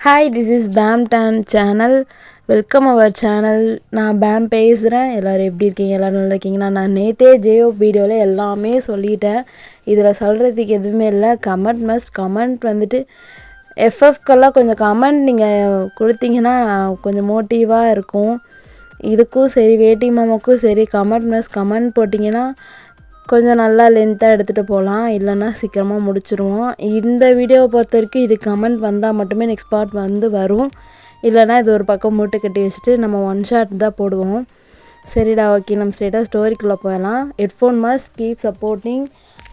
Hi, this is Bam Tan channel. Welcome our channel. நான் பேம் பேசுகிறேன். எல்லோரும் எப்படி இருக்கீங்க? எல்லோரும் நல்லா இருக்கீங்கன்னா நான் நேற்றே ஜேஓ வீடியோவில் எல்லாமே சொல்லிட்டேன். இதில் சொல்கிறதுக்கு எதுவுமே இல்லை. கமெண்ட் வந்துட்டு எஃப்எஃப்கெல்லாம் கொஞ்சம் கமெண்ட் நீங்கள் கொடுத்தீங்கன்னா கொஞ்சம் மோட்டிவாக இருக்கும். இதுக்கும் சரி வேட்டி மாமாவுக்கும் சரி கமெண்ட் போட்டிங்கன்னா கொஞ்சம் நல்லா லென்த்தாக எடுத்துகிட்டு போகலாம். இல்லைன்னா சீக்கிரமாக முடிச்சிருவோம். இந்த வீடியோவை பொறுத்த வரைக்கும் இது கமெண்ட் வந்தால் மட்டுமே நெக்ஸ்ட் பார்ட் வரும். இல்லைனா இது ஒரு பக்கம் மூட்டை கட்டி வச்சுட்டு நம்ம ஒன் ஷாட் தான் போடுவோம். சரிடா, ஓகே, நம்ம ஸ்ட்ரெயிட்டாக ஸ்டோரிக்குள்ளே போயிடலாம். Headphone must keep supporting.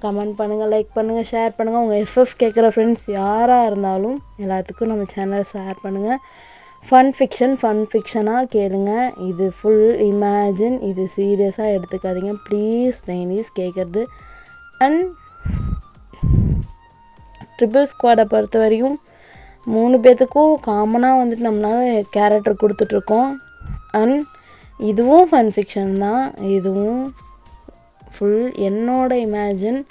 Comment பண்ணுங்கள், லைக் பண்ணுங்கள், ஷேர் பண்ணுங்கள். உங்கள் எஃப்எஃப் கேட்குற ஃப்ரெண்ட்ஸ் யாராக இருந்தாலும் எல்லாத்துக்கும் நம்ம சேனலை ஷேர் பண்ணுங்கள். ஃபன் ஃபிக்ஷனாக கேளுங்க. இது ஃபுல் இமேஜின், இது சீரியஸாக எடுத்துக்காதீங்க ப்ளீஸ். நைனிஸ் கேட்குறது. அண்ட் ட்ரிபிள் ஸ்குவாடை பொறுத்த வரையும் 3 பேர்த்துக்கும் காமனாக வந்துட்டு நம்மளால் கேரக்டர் கொடுத்துட்ருக்கோம். அண்ட் இதுவும் ஃபன் ஃபிக்ஷன் தான். இதுவும் ஃபுல் என்னோட இமேஜின்.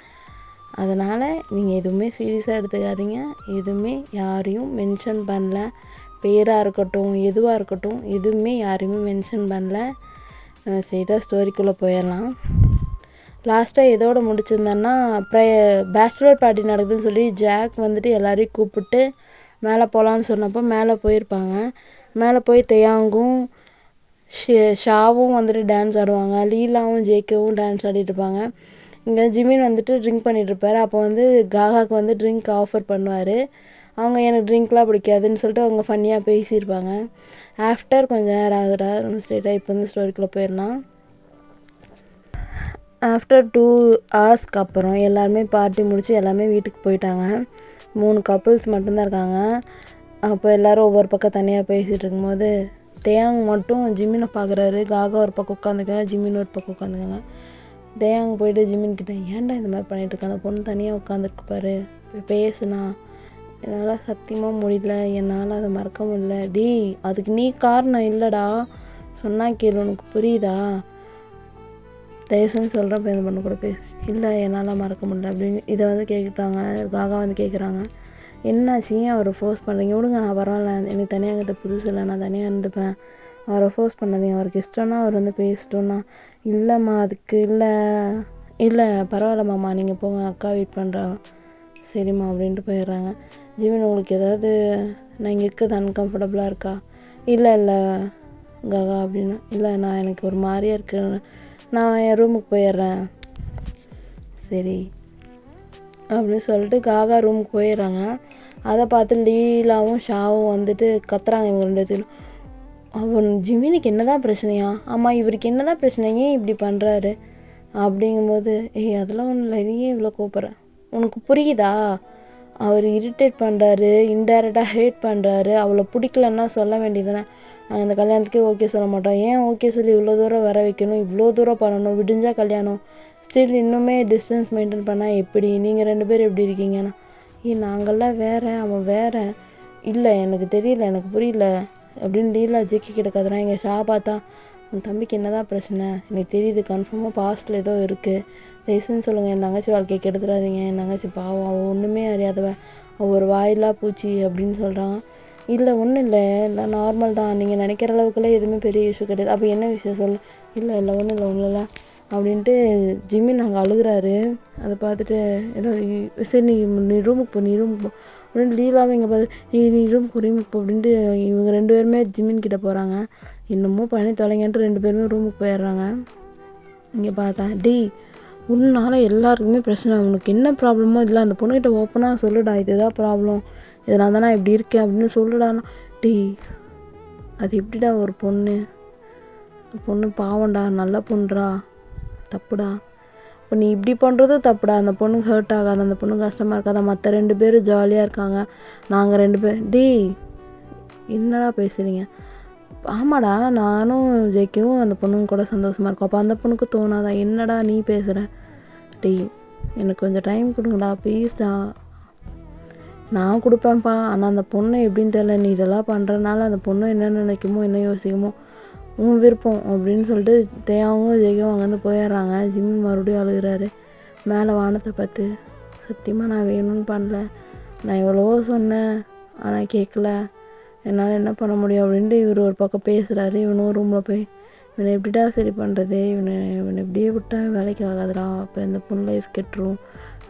அதனால் நீங்கள் எதுவுமே சீரியஸாக எடுத்துக்காதீங்க. எதுவுமே யாரையும் மென்ஷன் பண்ணல. பேராக இருக்கட்டும், எதுவாக இருக்கட்டும், எதுவுமே யாரையுமே மென்ஷன் பண்ணல. நம்ம ஸ்ட்ரெயிட்டாக ஸ்டோரிக்குள்ளே போயிடலாம். லாஸ்ட்டாக எதோடு முடிச்சிருந்தேன்னா, பேச்சுலர் பார்ட்டி நடக்குதுன்னு சொல்லி ஜாக் வந்துட்டு எல்லாரையும் கூப்பிட்டு மேலே போகலான்னு சொன்னப்போ மேலே போயிருப்பாங்க. மேலே போய் தேயாங்கும் ஷாவும் வந்துட்டு டான்ஸ் ஆடுவாங்க. லீலாவும் ஜேகேவும் டான்ஸ் ஆடிட்டுருப்பாங்க. இங்கே ஜிமின் வந்துட்டு ட்ரிங்க் பண்ணிகிட்ருப்பார். அப்போ வந்து காகாவுக்கு வந்து ட்ரிங்க் ஆஃபர் பண்ணுவார். அவங்க எனக்கு ட்ரிங்க்லாம் பிடிக்காதுன்னு சொல்லிட்டு அவங்க ஃபன்னியாக பேசியிருப்பாங்க. ஆஃப்டர் கொஞ்சம் நேரம் ஆகுதுடா, நம்ம ஸ்ட்ரெயிட்டாக இப்போ வந்து ஸ்டோரிக்குள்ளே போயிடலாம். ஆஃப்டர் 2 ஹவர்ஸ்க்கு அப்புறம் எல்லாருமே பார்ட்டி முடித்து எல்லாமே வீட்டுக்கு போயிட்டாங்க. 3 கப்புள்ஸ் மட்டும்தான் இருக்காங்க. அப்போ எல்லோரும் ஒவ்வொரு பக்கம் தனியாக பேசிகிட்டு இருக்கும்போது தேயாங் மட்டும் ஜிமினை பார்க்குறாரு. காகா ஒரு பக்கம் உட்காந்துருக்காங்க, ஜிமின் ஒரு பக்கம் உட்காந்துருக்காங்க. தேயாங் போய்ட்டு ஜிமின்கிட்ட, ஏன்டா இந்த மாதிரி பண்ணிகிட்ருக்காங்க, அந்த பொண்ணு தனியாக உட்காந்துருக்கு பாரு, பேசுனா, என்னால் சத்தியமாக முடியல, என்னால் அதை மறக்க முடியல. டி, அதுக்கு நீ காரணம் இல்லைடா, சொன்னால் கேளு, உனக்கு புரியுதா, தயவுசெய்து சொல்கிறேன், இப்போ இந்த பொண்ணு கூட பேசு. இல்லை, என்னால் மறக்க முடியல அப்படின்னு இதை வந்து கேட்குறாங்க. காகா வந்து கேட்குறாங்க, என்னாச்சு, ஏன் அவரை ஃபோர்ஸ் பண்ணுறீங்க, விடுங்க, நான் பரவாயில்ல, எனக்கு தனியாக இருக்கிறது புதுசு இல்லை, நான் தனியாக இருந்துப்பேன், அவரை ஃபோர்ஸ் பண்ணாதீங்க, அவருக்கு இஷ்டம்னா அவர் வந்து பேசிட்டோன்னா. இல்லைம்மா, அதுக்கு இல்லை பரவாயில்லம்மாம்மா, நீங்கள் போங்க, அக்கா வெயிட் பண்ணுறா. சரிம்மா அப்படின்ட்டு போயிடுறாங்க. ஜிமின், உங்களுக்கு ஏதாவது நான் இங்கே இருக்கிறது அன்கம்ஃபர்டபுளாக இருக்கா? இல்லை காகா அப்படின்னு. இல்லை, நான் எனக்கு ஒரு மாதிரியாக இருக்கு, நான் என் ரூமுக்கு போயிடுறேன். சரி அப்படின்னு சொல்லிட்டு காகா ரூமுக்கு போயிடுறாங்க. அதை பார்த்து லீலாவும் ஷாவும் வந்துட்டு கத்துறாங்க. இவங்க 2 பேரும், அவன் ஜிமினுக்கு என்ன தான் பிரச்சனையா? ஆமாம், இவருக்கு என்ன தான் பிரச்சனை, ஏன் இப்படி பண்ணுறாரு அப்படிங்கும்போது, அதெல்லாம் ஒன்றும் இல்லை, நீ ஏன் இவ்வளோ கோபப்படுற, உனக்கு புரியுதா, அவர் இரிட்டேட் பண்ணுறாரு, இன்டைரக்டாக ஹேட் பண்ணுறாரு, அவளை பிடிக்கலன்னா சொல்ல வேண்டியதுதானே, நாங்கள் இந்த கல்யாணத்துக்கே ஓகே சொல்ல மாட்டோம், ஏன் ஓகே சொல்லி இவ்வளோ தூரம் வர வைக்கணும், இவ்வளோ தூரம் பண்ணணும், விடிஞ்சால் கல்யாணம், ஸ்டில் இன்னுமே டிஸ்டன்ஸ் மெயின்டைன் பண்ணால் எப்படி, நீங்கள் 2 பேரும் எப்படி இருக்கீங்கன்னா, நாங்கள்லாம் வேறு, அவன் வேறு, இல்லை எனக்கு தெரியல, எனக்கு புரியல அப்படின்னு லீலா ஜெக்கி கிட்ட கத்துறான். எங்கள் ஷா பார்த்தா, உன் தம்பிக்கு என்ன தான் பிரச்சனை, எனக்கு தெரியுது, கன்ஃபார்மாக பாஸ்ட்டில் ஏதோ இருக்குது, தயவுசெய்து சொல்லுங்கள், என் தங்கச்சி வாழ்க்கையை கெடுத்துடாதீங்க, என் தங்கச்சி பாவம், அவள் ஒன்றுமே அறியாதவ, அவள் ஒரு வாயிலா பூச்சி அப்படின்னு சொல்கிறான். இல்லை, ஒன்றும் இல்லை, நார்மல் தான், நீங்கள் நினைக்கிற அளவுக்குலாம் எதுவுமே பெரிய இஷ்யூ கிடையாது. அப்போ என்ன விஷயம் சொல்லு. இல்லை ஒன்றும் இல்லை அப்படின்ட்டு ஜிமின் அங்கே அழுகுறாரு. அதை பார்த்துட்டு எல்லோரும், சரி நீ ரூமுக்கு போ அப்படின்னு லீலாவும் இங்கே பார்த்து, நீ ரூமுக்கு போ அப்படின்ட்டு இவங்க 2 பேருமே ஜிமின் கிட்டே போகிறாங்க. இன்னமும் பண்ணி தொலைங்கன்ட்டு 2 பேருமே ரூமுக்கு போயிடுறாங்க. இங்கே பார்த்தா, டி, உன்னால் எல்லாருக்குமே பிரச்சனை, உனக்கு என்ன ப்ராப்ளமோ இல்லை, அந்த பொண்ணுக்கிட்ட ஓப்பனாக சொல்லுடா, இதுதான் ப்ராப்ளம், இதனால தான் நான் இப்படி இருக்கேன் அப்படின்னு சொல்லுடானா. டி, அது எப்படிடா ஒரு பொண்ணு பாவம்டா, நல்ல பொண்ணுடா, தப்புடா, இப்போ நீ இப்படி பண்ணுறதும் தப்புடா, அந்த பொண்ணுக்கு ஹர்ட் ஆகாது, அந்த பொண்ணுக்கு கஷ்டமாக இருக்காதா, மற்ற 2 பேரும் ஜாலியாக இருக்காங்க, நாங்கள் 2 பேர். டி, என்னடா பேசுகிறீங்க, ஆமாடா, நானும் ஜெய்க்கவும் அந்த பொண்ணுங்க கூட சந்தோஷமாக இருக்கும், அப்போ அந்த பொண்ணுக்கு தோணாதா, என்னடா நீ பேசுகிற, டி, எனக்கு கொஞ்சம் டைம் கொடுங்கடா ப்ளீஸ்டா, நான் கொடுப்பேன்ப்பா, ஆனால் அந்த பொண்ணு எப்படின்னு தெரியல, நீ இதெல்லாம் பண்ணுறதுனால அந்த பொண்ணு என்ன நினைக்குமோ என்ன யோசிக்குமோ, உன் விருப்பம் அப்படின்னு சொல்லிட்டு தேயாவும் ஜெய்கவும் அங்கேருந்து போயிடுறாங்க. ஜிமின் மறுபடியும் அழுகிறாரு. மேலே வானத்தை பார்த்து, சத்தியமாக நான் வேணும்னு பண்ணல, நான் எவ்வளவோ சொன்னேன் ஆனால் கேட்கல, என்னால் என்ன பண்ண முடியும் அப்படின்ட்டு இவர் ஒரு பக்கம் பேசுகிறாரு. இவனும் ரூமில் போய் இவனை எப்படிடா சரி பண்ணுறது, இவனை இப்படியே விட்டா வேலைக்கு ஆகாதுடா, அப்போ இந்த பொண்ணு லைஃப் கெட்டுரும்,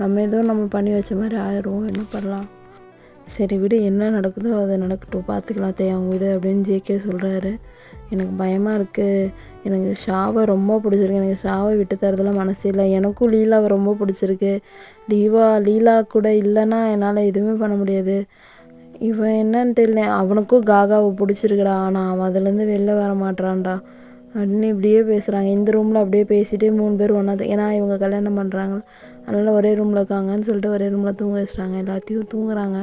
நம்ம ஏதோ நம்ம பண்ணி வச்ச மாதிரி ஆயிரும், என்ன பண்ணலாம், சரி விடு, என்ன நடக்குதோ அதை நடக்கட்டும், பார்த்துக்கலாம் அவங்க விடு அப்படின்னு ஜேகே சொல்கிறாரு. எனக்கு பயமாக இருக்குது, எனக்கு ஷாவை ரொம்ப பிடிச்சிருக்கு, எனக்கு ஷாவை விட்டு தரதெல்லாம் மனசு இல்லை, எனக்கும் லீலாவை ரொம்ப பிடிச்சிருக்கு, லீலா கூட இல்லைன்னா என்னால் எதுவுமே பண்ண முடியாது, இவன் என்னன்னு தெரியல, அவனுக்கும் காகாவை பிடிச்சிருக்குடா, ஆனால் அவன் அதுலேருந்து வெளில வர மாட்டான்டா அப்படின்னு இப்படியே பேசுகிறாங்க. இந்த ரூமில் அப்படியே பேசிகிட்டே 3 பேர் ஒன்றா, ஏன்னா இவங்க கல்யாணம் பண்ணுறாங்க, அதனால் ஒரே ரூமில் இருக்காங்கன்னு சொல்லிட்டு ஒரே ரூமில் தூங்க வச்சுட்டாங்க. எல்லாத்தையும் தூங்குறாங்க.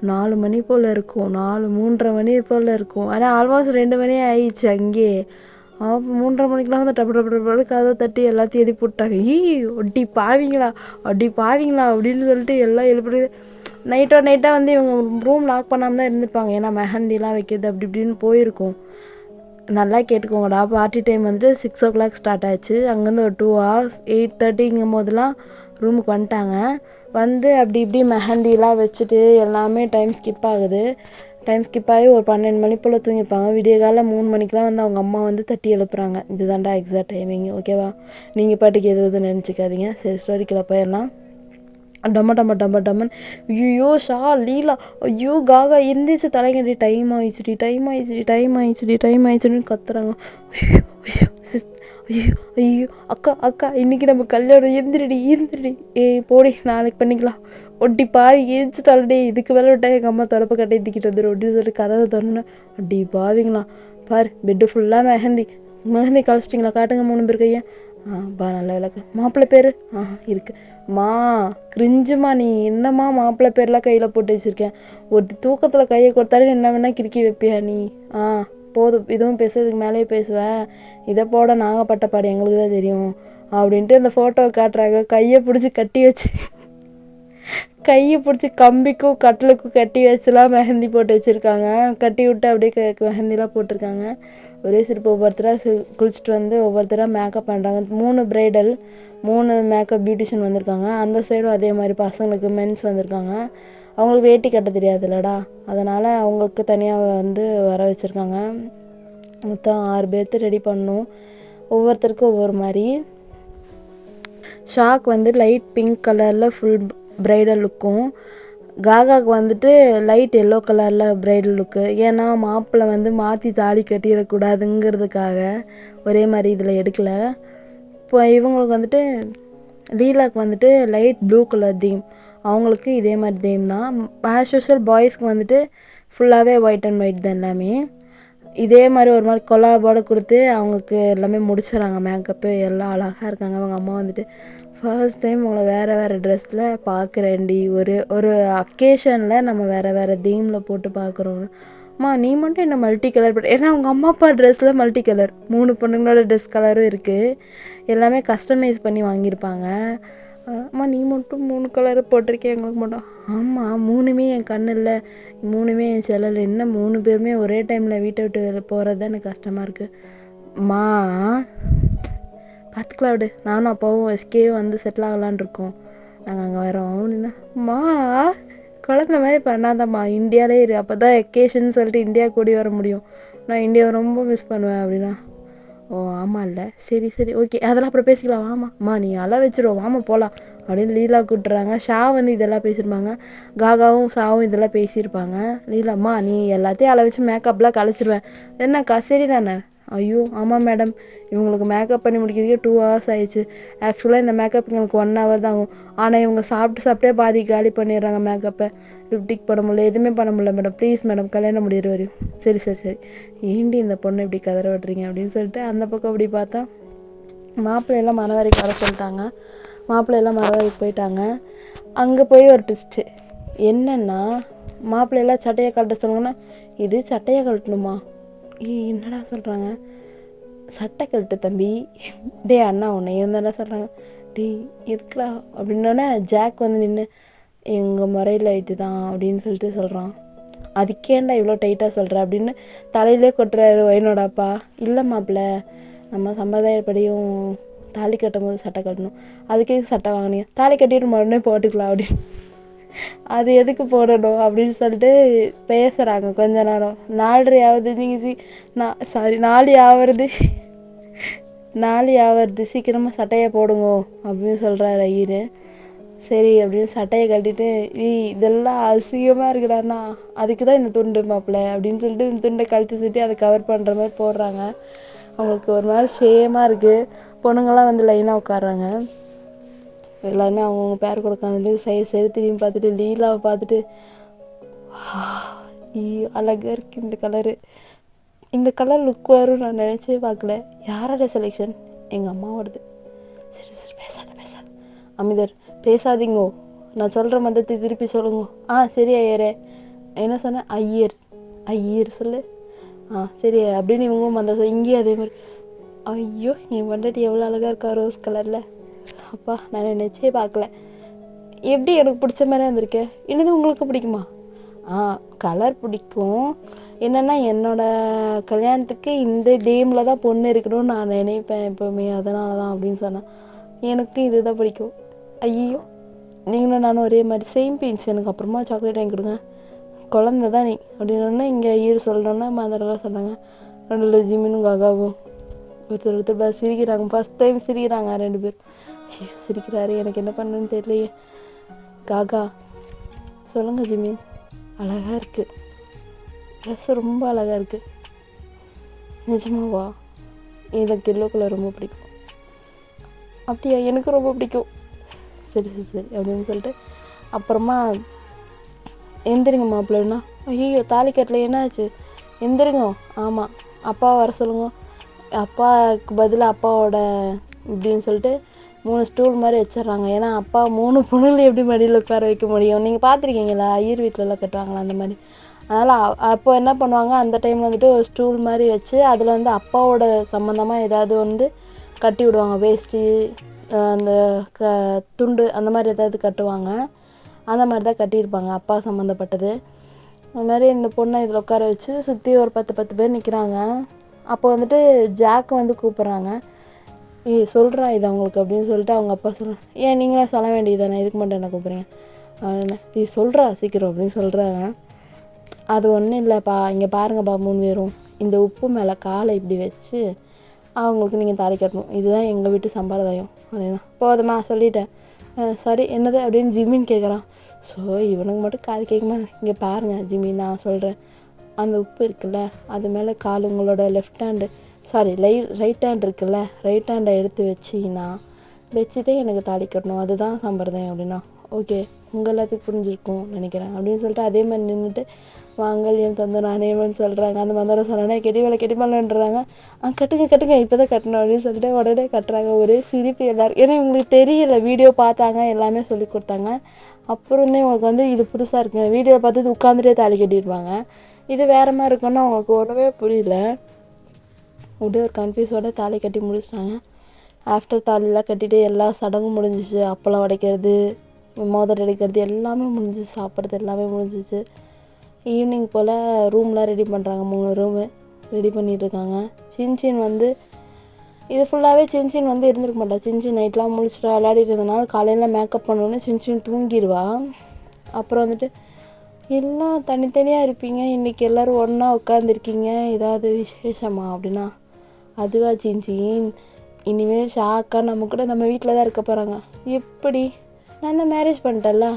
4 மணி போல் இருக்கும், 3:30 மணி போல் இருக்கும். ஆனால் ஆல்மோஸ்ட் 2 மணி ஆயிடுச்சு அங்கேயே. 3:30 மணிக்கெலாம் வந்து டப்பு டப்பு டப்பு கதை தட்டி எல்லாத்தையும் எழுப்பி விட்டாங்க. அடி பாவிங்களா அப்படின்னு சொல்லிட்டு எல்லாம் எழுப்புறது. நைட்டாக வந்து இவங்க ரூம் லாக் பண்ணாமல் தான் இருந்திருப்பாங்க, ஏன்னா மெஹந்திலாம் வைக்கிறது அப்படி இப்படின்னு போயிருக்கும். நல்லா கேட்டுக்கோங்கடா, பார்ட்டி டைம் வந்துட்டு 6 o'clock ஸ்டார்ட் ஆச்சு. அங்கேருந்து ஒரு 2 hours 8:30 போதெல்லாம் ரூமுக்கு வந்துட்டாங்க. வந்து அப்படி இப்படி மெஹந்திலாம் வச்சுட்டு எல்லாமே டைம் ஸ்கிப் ஆகுது. டைம் ஸ்கிப் ஆகி ஒரு 12 மணி போல் தூங்கியிருப்பாங்க. விடிய காலைல 3 மணிக்கெலாம் வந்து அவங்க அம்மா வந்து தட்டி எழுப்புறாங்க. இதுதான்டா எக்ஸாக்ட் டைமிங், ஓகேவா, நீங்கள் பாட்டுக்கு எது நினச்சிக்காதீங்க. சரி, ஸ்டோரிக்குள்ள போயிடலாம். டம்மன்னு ஐயோ ஷா, லீலா, ஐயோ காகா எந்திரிச்சு தலைங்கடி, டைம் ஆயிடுச்சுன்னு கத்துறாங்க. ஐயோ சிஸ், ஐயோ அக்கா இன்னைக்கு நம்ம கல்யாணம், எந்திரடி. போடி, நாளைக்கு பண்ணிக்கலாம். ஒட்டி பாவி எரிச்சு தள்ளடி, இதுக்கு மேலே விட்டா எங்கள் அம்மா தொடப்ப கட்டை தூக்கிட்டு வந்துடும் அப்படின்னு சொல்லிட்டு கதவை திறந்தேன். அடி பாவிங்களா, பாரு பெட்டு ஃபுல்லாக மெஹந்தி கழிச்சிட்டிங்களா, காட்டுங்க 3 பேர் கையை. பா நல்ல விளக்கு. மாப்பிள்ளை பேர் இருக்கு மா, கிரிஞ்சுமா, நீ என்னம்மா மாப்பிள்ளை பேர்லாம் கையில் போட்டு வச்சுருக்கேன், ஒரு தூக்கத்தில் கையை கொடுத்தாலே என்ன வேணால் கிறுக்கி வைப்பியா நீ, போதும், இதுவும் பேசுறதுக்கு மேலேயே பேசுவேன், இதை போட நாங்கள் பட்டப்பாடு எங்களுக்கு தான் தெரியும் அப்படின்ட்டு அந்த ஃபோட்டோவை காட்டுறாங்க. கையை பிடிச்சி கம்பிக்கும் கட்டிலுக்கும் கட்டி வச்சுலாம் மெஹந்தி போட்டு வச்சுருக்காங்க. கட்டி விட்டு அப்படியே மெஹந்திலாம் போட்டிருக்காங்க. ஒரே சிரிப்பு. ஒவ்வொருத்தராக குளிச்சுட்டு வந்து ஒவ்வொருத்தராக மேக்கப் பண்ணுறாங்க. 3 பிரைடல், 3 மேக்கப் பியூட்டிஷியன் வந்திருக்காங்க. அந்த சைடும் அதே மாதிரி பசங்களுக்கு மென்ஸ் வந்திருக்காங்க. அவங்களுக்கு வேட்டி கட்ட தெரியாதுல்லடா, அதனால் அவங்களுக்கு தனியாக வந்து வர வச்சுருக்காங்க. மொத்தம் 6 பேர்த்து ரெடி பண்ணணும், ஒவ்வொருத்தருக்கும் ஒவ்வொரு மாதிரி. ஷாக் வந்து லைட் பிங்க் கலரில் ஃபுல் பிரைடல் லுக்கும், காகாவுக்கு வந்துட்டு லைட் எல்லோ கலரில் பிரைடல் லுக்கு. ஏன்னா மாப்பிள்ளை வந்து மாற்றி தாலி கட்டிடக்கூடாதுங்கிறதுக்காக ஒரே மாதிரி இதில் எடுக்கலை. இப்போ இவங்களுக்கு வந்துட்டு லீலாவுக்கு வந்துட்டு லைட் ப்ளூ கலர் தீம், அவங்களுக்கு இதே மாதிரி தீம் தான். ஆஸ் யூஷுவல் பாய்ஸ்க்கு வந்துட்டு ஃபுல்லாகவே ஒயிட் அண்ட் ஒயிட் தான் எல்லாமே. இதே மாதிரி ஒரு மாதிரி கொலாபோடு கொடுத்து அவங்களுக்கு எல்லாமே முடிச்சிடறாங்க. மேக்கப்பு எல்லாம் அழகாக இருக்காங்க. அவங்க அம்மா வந்துட்டு ஃபர்ஸ்ட் டைம் உங்களை வேறு ட்ரெஸ்ஸில் பார்க்குறேன்டி, ஒரு அக்கேஷனில் நம்ம வேறு தீமில் போட்டு பார்க்குறோம். அம்மா நீ மட்டும் என்ன மல்டி கலர் போட்டு, ஏன்னா அவங்க அம்மா அப்பா ட்ரெஸ்ஸில் மல்டி கலர் 3 பொண்ணுங்களோட ட்ரெஸ் கலரும் இருக்குது, எல்லாமே கஸ்டமைஸ் பண்ணி வாங்கியிருப்பாங்க. அம்மா நீ மட்டும் 3 கலரு போட்டிருக்கேன், எங்களுக்கு மட்டும். ஆமாம், 3மே என் கண்ணு இல்லை, 3மே என் செல்லல், என்ன 3 பேருமே ஒரே டைமில் வீட்டை விட்டு போகிறது தான் எனக்கு கஷ்டமாக இருக்குது. மா பார்த்துக்கலாம் விடு, நானும் அப்பாவும் எஸ்கே வந்து செட்டில் ஆகலான் இருக்கோம், நாங்கள் அங்கே வரோம் அப்படின்னா. மா குழந்த மாதிரி பண்ணாதம்மா, இந்தியாவிலே இரு, அப்போ தான் எக்கேஷன் சொல்லிட்டு இந்தியா கூடி வர முடியும், நான் இந்தியாவை ரொம்ப மிஸ் பண்ணுவேன் அப்படின்னா. ஓ ஆமாம் இல்லை, சரி ஓகே, அதெல்லாம் அப்புறம் பேசிக்கலாம், வாமாம்மா நீ அழ வச்சிருவோம், வாமா போகலாம் அப்படின்னு லீலா கூப்பிட்றாங்க. ஷா வந்து இதெல்லாம் பேசியிருப்பாங்க, காகாவும் ஷாவும் இதெல்லாம் பேசியிருப்பாங்க. லீலாம்மா நீ எல்லாத்தையும் அழ வச்சு மேக்கப்லாம் கழிச்சிருவேன், என்னக்கா சரி தானே. ஐயோ ஆமாம் மேடம், இவங்களுக்கு மேக்கப் பண்ணி முடிக்கிறதுக்கே 2 hours ஆயிடுச்சு. ஆக்சுவலாக இந்த மேக்கப் எங்களுக்கு 1 hour தான் ஆகும், ஆனால் இவங்க சாப்பிட்டே பாதி காலி பண்ணிடுறாங்க மேக்கப்பை, லிப்டிக் பண்ண முடியல, எதுவுமே பண்ண முடியல மேடம், ப்ளீஸ் மேடம் கல்யாணம் முடிகிற வரையும். சரி ஏண்டி இந்த பொண்ணை இப்படி கதற விட்றீங்க அப்படின்னு சொல்லிட்டு அந்த பக்கம் அப்படி பார்த்தா மாப்பிள்ளையெல்லாம் மணவரைக்கு வர சொல்லிட்டாங்க. மாப்பிள்ளையெல்லாம் மணவரைக்கு போயிட்டாங்க. அங்கே போய் ஒரு ட்விஸ்ட்டு என்னென்னா, மாப்பிள்ளையெல்லாம் சட்டையை கழட்ட சொன்னாங்கன்னா, இது சட்டையை கழட்டணுமா, என்னடா சொல்கிறாங்க, சட்டை கழட்டு தம்பி, டே அண்ணா உன்னையும் தானே சொல்கிறாங்க, டே எதுக்குடா அப்படின்னோடனே ஜாக் வந்து நின்று எங்கள் முறையில் இதுதான் அப்படின்னு சொல்லிட்டு சொல்கிறான். அதுக்கேண்டா இவ்வளோ டைட்டாக சொல்கிற அப்படின்னு தலையிலே கொட்டுறாரு ஒயினோடாப்பா. இல்லை மாப்பிள்ள, நம்ம சம்பிரதாயப்படியும் தாலி கட்டும் போது சட்டை கட்டணும், அதுக்கே சட்டை வாங்கினியா, தாலி கட்டிட்டு உடனே போட்டுக்கலாம் அப்படின்னு. அது எதுக்கு போடணும் அப்படின்னு சொல்லிட்டு பேசுகிறாங்க கொஞ்ச நேரம். 4:30 ஆகுது, நீங்கள் சாரி 4 ஆகிறது, 4 ஆகிறது, சீக்கிரமாக சட்டையை போடுங்க அப்படின்னு சொல்கிறாரு ஐயர். சரி அப்படின்னு சட்டையை கட்டிட்டு, இதெல்லாம் அசிங்கமாக இருக்குடாண்ணா, அதுக்கு தான் இந்த துண்டு மாப்பிள்ள அப்படின்னு சொல்லிட்டு இந்த துண்டை கழுத்து சுற்றி அதை கவர் பண்ணுற மாதிரி போடுறாங்க. அவங்களுக்கு ஒரு மாதிரி ஷேமாக இருக்குது. பொண்ணுங்கள்லாம் வந்து லைனாக உட்காடுறாங்க. எல்லாருமே அவங்கவுங்க பேர் கூட உட்காந்து சைடு திரும்பி பார்த்துட்டு லீலாவை பார்த்துட்டு, அழகாக இருக்குது இந்த கலரு, இந்த கலர் லுக் வரும் நான் நினச்சே பார்க்கல. யாரோட செலெக்ஷன்? எங்கள் அம்மாவோடது. சரி சரி பேசாத அமிதர் பேசாதீங்கோ, நான் சொல்கிற மதத்தை திருப்பி சொல்லுங்க. சரி ஐயரே. என்ன சொன்னேன்? ஐயர் சொல்லு. சரி அப்படின்னு இவங்களும் மந்த இங்கேயும் அதே மாதிரி. ஐயோ என் பொண்டாட்டி எவ்வளோ அழகாக இருக்கா ரோஸ் கலரில். அப்பா நான் நினச்சே பார்க்கல. எப்படி எனக்கு பிடிச்ச மாதிரி வந்திருக்கேன். என்னது உங்களுக்கு பிடிக்குமா? கலர் பிடிக்கும். என்னென்னா என்னோடய கல்யாணத்துக்கு இந்த டேமில் தான் பொண்ணு இருக்கணும்னு நான் நினைப்பேன் எப்போவுமே, அதனால தான் அப்படின்னு சொன்னேன். எனக்கு இது தான் பிடிக்கும். ஐயோ நீங்களும் நானும் ஒரே மாதிரி சேம் பீன்ஸ், எனக்கு அப்புறமா சாக்லேட் வாங்கி கொடுங்க, குழந்த தான் நீ அப்படின்னா. இங்கே ஐயர் சொல்லணுன்னா மதரெல்லாம் சொன்னாங்க. ரெண்டு ஜிமினும் காகாவும் ஒருத்தர் சிரிக்கிறாங்க. ஃபஸ்ட் டைம் சிரிக்கிறாங்க 2 பேர். சிரிக்கிறாரு, எனக்கு என்ன பண்ணுன்னு தெரியலையே. காகா சொல்லுங்கள் ஜிம்மி, அழகாக இருக்குது ட்ரெஸ்ஸு, ரொம்ப அழகாக இருக்குது. நிஜமாவா? எனக்கு எல்லோ கலர் ரொம்ப பிடிக்கும். அப்படியா? எனக்கு ரொம்ப பிடிக்கும். சரி அப்படின்னு சொல்லிட்டு அப்புறமா எந்திரிங்க மாப்பிள்ளன்னா. ஐயோ தாலி கட்டல, என்னாச்சு? எந்திரிங்க. ஆமாம் அப்பாவை வர சொல்லுங்க. அப்பாவுக்கு பதிலாக அப்பாவோட இப்படின்னு சொல்லிட்டு 3 ஸ்டூல் மாதிரி வச்சிட்றாங்க. ஏன்னா அப்பா 3 பொண்ணுங்களை எப்படி மடியில் உட்கார வைக்க முடியும்? நீங்கள் பார்த்துருக்கீங்களா ஐயர் வீட்டிலலாம் கட்டுவாங்களா அந்த மாதிரி? அதனால் அப்போ என்ன பண்ணுவாங்க, அந்த டைமில் வந்துட்டு ஒரு ஸ்டூல் மாதிரி வச்சு அதில் வந்து அப்பாவோட சம்மந்தமாக ஏதாவது வந்து கட்டி விடுவாங்க. வேஷ்டி, அந்த துண்டு அந்த மாதிரி ஏதாவது கட்டுவாங்க. அந்த மாதிரி தான் கட்டியிருப்பாங்க அப்பா சம்மந்தப்பட்டது. அது மாதிரி இந்த பொண்ணை இதில் உட்கார வச்சு சுற்றி ஒரு 10 பேர் நிற்கிறாங்க. அப்போ வந்துட்டு ஜாக் வந்து கூப்பிட்றாங்க. சொல்கிறா இது அவங்களுக்கு அப்படின்னு சொல்லிட்டு அவங்க அப்பா சொல்கிறாங்க. ஏன் நீங்களாம் சொல்ல வேண்டியது தானே, இதுக்கு மட்டும் என்ன கூப்பிட்றீங்க? சொல்கிறா சீக்கிரம் அப்படின்னு சொல்கிறாங்க. அது ஒன்றும் இல்லைப்பா, இங்கே பாருங்கப்பா 3 பேரும் இந்த உப்பு மேலே காலை இப்படி வச்சு அவங்களுக்கு நீங்கள் தாலி கட்டணும், இதுதான் எங்கள் வீட்டு சம்பிரதாயம் அப்படின்னா. போதுமா சொல்லிட்டேன். சாரி என்னது அப்படின்னு ஜிம்மின்னு கேட்குறான். ஸோ இவனுக்கு மட்டும் காது கேட்குமா? இங்கே பாருங்கள் ஜிம்மி, நான் சொல்கிறேன், அந்த உப்பு இருக்குல்ல அது மேலே கால் உங்களோட லெஃப்ட் ஹேண்டு ரைட் ஹேண்ட் இருக்குல்ல, ரைட் ஹேண்டை எடுத்து வச்சுட்டே எனக்கு தாலி கட்டணும், அதுதான் சம்பிரதாயம் அப்படின்னா. ஓகே உங்கள் எல்லாத்துக்கும் புரிஞ்சிருக்கும் நினைக்கிறேன் அப்படின்னு சொல்லிட்டு அதே மாதிரி நின்றுட்டு மாங்கல்யம் தந்து நாணயம்னு சொல்கிறாங்க. அந்த மந்திரம் சொன்னோன்னே கெட்டிமலைன்றாங்க. கட்டுங்க இப்போ தான் கட்டணும் அப்படின்னு சொல்லிட்டு உடனே கட்டுறாங்க. ஒரே சிரிப்பு எல்லோரும். ஏன்னா இவங்களுக்கு தெரியல, வீடியோ பார்த்தாங்க, எல்லாமே சொல்லி கொடுத்தாங்க. அப்புறம் வந்து இவங்களுக்கு வந்து இது புதுசாக இருக்குங்க, வீடியோவில் பார்த்து உட்காந்துட்டே தாலி கட்டிடுவாங்க. இது வேறு மாதிரி இருக்குன்னா அவங்களுக்கு ஒன்றுமே புரியல. அப்படியே ஒரு கன்ஃபியூஸோட தாலி கட்டி முடிச்சிட்டாங்க. ஆஃப்டர் தாலிலாம் கட்டிட்டு எல்லா சடங்கும் முடிஞ்சிச்சு. அப்பளம் உடைக்கிறது, மோதிரம் அடிக்கிறது எல்லாமே முடிஞ்சிச்சு, சாப்பிட்றது எல்லாமே முடிஞ்சிச்சு. ஈவினிங் போல் ரூம்லாம் ரெடி பண்ணுறாங்க. 3 ரூமு ரெடி பண்ணிகிட்ருக்காங்க. சின்சின் வந்து இது ஃபுல்லாகவே சின்சின் வந்து இருந்திருக்க மாட்டா. சின்சின் நைட்லாம் முழிச்சிட்டு விளையாடிட்டு இருந்தனால காலையில் மேக்கப் பண்ணோன்னே சின்சின் தூங்கிடுவா. அப்புறம் வந்துட்டு எல்லாம் தனித்தனியாக இருப்பீங்க, இன்றைக்கி எல்லோரும் ஒன்றா உட்காந்துருக்கீங்க, ஏதாவது விசேஷமா அப்படின்னா. அதுவா சின்சின், இனிமேல் ஷாக்கா நம்ம கூட நம்ம வீட்டில் தான் இருக்க போகிறாங்க. எப்படி? நான் தான் மேரேஜ் பண்ணிட்டேன்ல.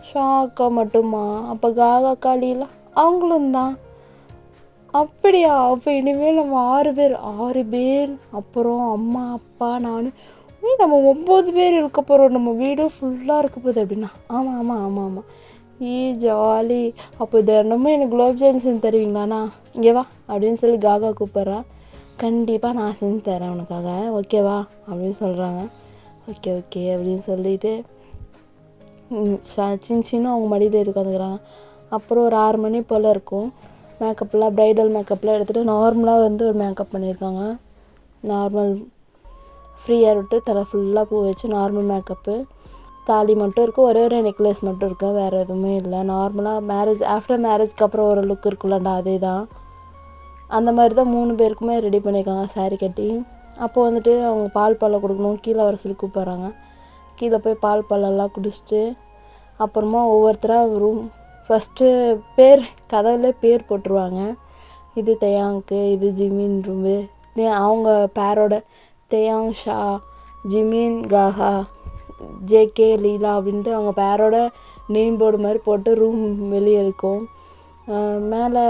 ஷாக்கா மட்டுமா? அப்போ காகா காலிலாம் அவங்களும் தான். அப்படியா? அப்போ இனிமேல் நம்ம 6 பேர், அப்புறம் அம்மா அப்பா நான், நம்ம 9 பேர் இருக்க போகிறோம், நம்ம வீடு ஃபுல்லாக இருக்க போகுது அப்படின்னா. ஆமாம் ஜாலி. அப்போ தினமும் எனக்கு குலோப் ஜாமுன் செஞ்சு தருவீங்களாண்ணா? இங்கே வா அப்படின்னு சொல்லி காகா கூப்பிட்றான். கண்டிப்பாக நான் செஞ்சு தரேன் உனக்காக, ஓகேவா அப்படின்னு சொல்கிறாங்க. ஓகே அப்படின்னு சொல்லிட்டு சின்னும் அவங்க மடியில் உட்காந்துக்கிறாங்க. அப்புறம் ஒரு 6 மணி போல் இருக்கும். மேக்கப்லாம் ப்ரைடல் மேக்கப்லாம் எடுத்துகிட்டு நார்மலாக வந்து ஒரு மேக்கப் பண்ணியிருக்காங்க. நார்மல் ஃப்ரீ ஹேர் விட்டு தலை ஃபுல்லாக பூ வச்சு நார்மல் மேக்கப்பு. தாலி மட்டும் இருக்குது, ஒரே நெக்லஸ் மட்டும் இருக்குது, வேறு எதுவுமே இல்லை. நார்மலாக ஆஃப்டர் மேரேஜ்க்கு அப்புறம் ஒரு லுக் இருக்குல்லண்டா, அதே தான். அந்த மாதிரி தான் 3 பேருக்குமே ரெடி பண்ணியிருக்காங்க சாரீ கட்டி. அப்போது வந்துட்டு அவங்க பால் பழம் கொடுக்கணும், கீழே வர சொல்லி கூப்பிட்றாங்க. கீழே போய் பால் பழம்லாம் குடிச்சிட்டு அப்புறமா ஒவ்வொருத்தராக ரூம் ஃபஸ்ட்டு பேர் கதவுல பேர் போட்டுருவாங்க. இது தேயாங்க்கு, இது ஜிமின் ரூமு, அவங்க பேரோட தேயாங், ஷா, ஜிமின், காகா, ஜேகே, லீலா அப்படின்ட்டு அவங்க பேரோட நேம் போர்டு மாதிரி போட்டு ரூம் வெளியே இருக்கும். மேலே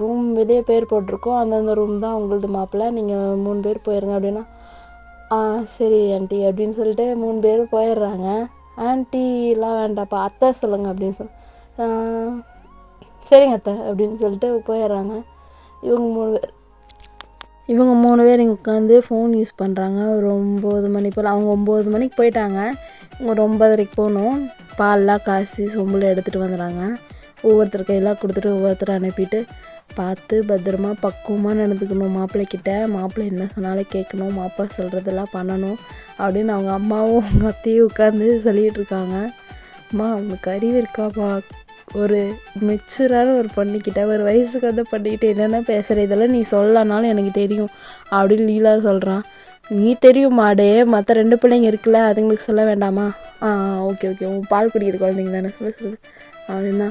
ரூம் வெளியே பேர் போட்டிருக்கோம். அந்தந்த ரூம் தான் உங்களது மாப்பிள்ளை, நீங்கள் 3 பேர் போயிடுங்க அப்படின்னா, சரி ஆண்டி அப்படின்னு சொல்லிட்டு 3 பேர் போயிடுறாங்க. ஆன்ட்டிலாம் வேண்டாப்பா, அத்தை சொல்லுங்கள் அப்படின்னு சரிங்க அத்தை அப்படின்னு சொல்லிட்டு போயிடுறாங்க. இவங்க 3 பேர் இங்கே உட்காந்து ஃபோன் யூஸ் பண்ணுறாங்க. ஒரு 9 மணி போல். அவங்க 9 மணிக்கு போயிட்டாங்க. இவங்க ஒரு 9:30க்கு போகணும். பால்லாம் காய்ச்சி சொம்பில் எடுத்துகிட்டு வந்துடுறாங்க. ஒவ்வொருத்தர் கையெல்லாம் கொடுத்துட்டு ஒவ்வொருத்தரை அனுப்பிட்டு, பார்த்து பத்திரமா பக்குவமாக நடந்துக்கணும் மாப்பிள்ளைக்கிட்ட. மாப்பிள்ளை என்ன சொன்னாலும் கேட்கணும், மாப்பிள்ளை சொல்கிறதெல்லாம் பண்ணணும் அப்படின்னு அவங்க அம்மாவும் அவங்க அத்தையும் உட்காந்து சொல்லிகிட்டு இருக்காங்க. அம்மா அவனுக்கு அறிவு இருக்காப்பா, ஒரு மெச்சூரான ஒரு பொண்ணுக்கிட்ட ஒரு வயசுக்கு வந்து பண்ணிக்கிட்டு என்னென்ன பேசுகிற, இதெல்லாம் நீ சொல்லனாலும் எனக்கு தெரியும் அப்படின்னு லீலா சொல்கிறான். நீ தெரியும் மாடே, மற்ற 2 பிள்ளைங்க இருக்குல்ல, அதுங்களுக்கு சொல்ல வேண்டாமா? ஓகே ஓகே, உன் பால் குடிக்கிற குழந்தைங்க தானே, சொல்லு அப்படின்னா,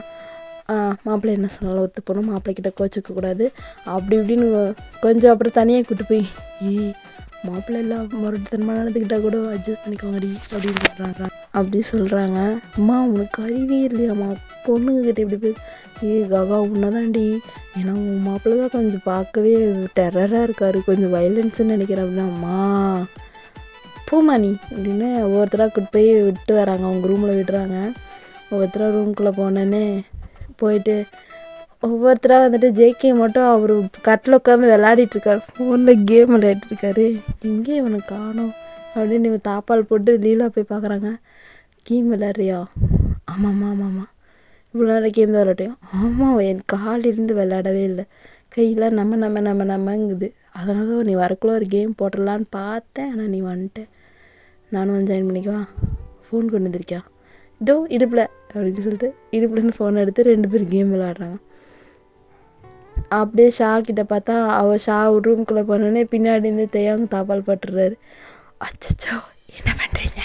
மாப்பிள்ளை என்ன சொன்னாலும் ஒத்து போகணும், மாப்பிள்ளைக்கிட்ட கோச்சிக்கக்கூடாது அப்படி இப்படின்னு கொஞ்சம் அப்புறம் தனியாக கூட்டு போய், மாப்பிள்ளை எல்லாம் மறுபடித்தனமாக நடந்துக்கிட்டா கூட அட்ஜஸ்ட் பண்ணிக்கோங்கடி அப்படின்னு சொல்கிறாங்க. அப்படி சொல்கிறாங்க. அம்மா உனக்கு அறிவே இல்லையாம்மா, பொண்ணுங்கக்கிட்ட இப்படி போய், காகா உன்னதாண்டி, ஏன்னா உன் மாப்பிள்ளை தான் கொஞ்சம் பார்க்கவே டெரராக இருக்கார், கொஞ்சம் வயலன்ஸ்ன்னு நினைக்கிறேன் அப்படின்னா, அம்மா போமா நீ அப்படின்னு ஒவ்வொருத்தராக கூட்டு போய் விட்டு வராங்க. அவங்க ரூமில் விடுறாங்க. ஒவ்வொருத்தராக ரூம்குள்ளே போனோன்னே போயிட்டு ஒவ்வொருத்தராக வந்துட்டு ஜேகே மட்டும் அவர் கட்டில் உட்காந்து விளையாடிட்டுருக்காரு, ஃபோனில் கேம் விளையாடிட்டுருக்காரு. எங்கே இவனை காணோம் அப்படின்னு இவன் தாப்பால் போட்டு லீலா போய் பார்க்குறாங்க. கேம் விளையாடுறியா? ஆமாம்மா. இவ்வளோ நேரம் கேம் தான் விளையாட்டியா? ஆமாம், என் காலிலிருந்து விளையாடவே இல்லை, கையில் நம்மங்குது. அதனால தான் நீ வரக்குள்ளே ஒரு கேம் போட்டுடலான்னு பார்த்தேன், ஆனால் நீ வந்துட்டேன். நானும் வந்து ஜாயின் பண்ணிக்கவா? ஃபோன் கொண்டு வந்திருக்கியா? இதோ இடுப்பில் அப்படின்னு சொல்லிட்டு இடுப்புலேருந்து ஃபோன் எடுத்து 2 பேரும் கேம் விளையாடுறாங்க. அப்படியே ஷா கிட்ட பார்த்தா, அவள் ஷா ரூம்குள்ளே போனோடனே பின்னாடி இருந்து தேயாங்க தாப்பால் பட்டுறாரு. அச்சச்சோ என்ன பண்ணுறீங்க?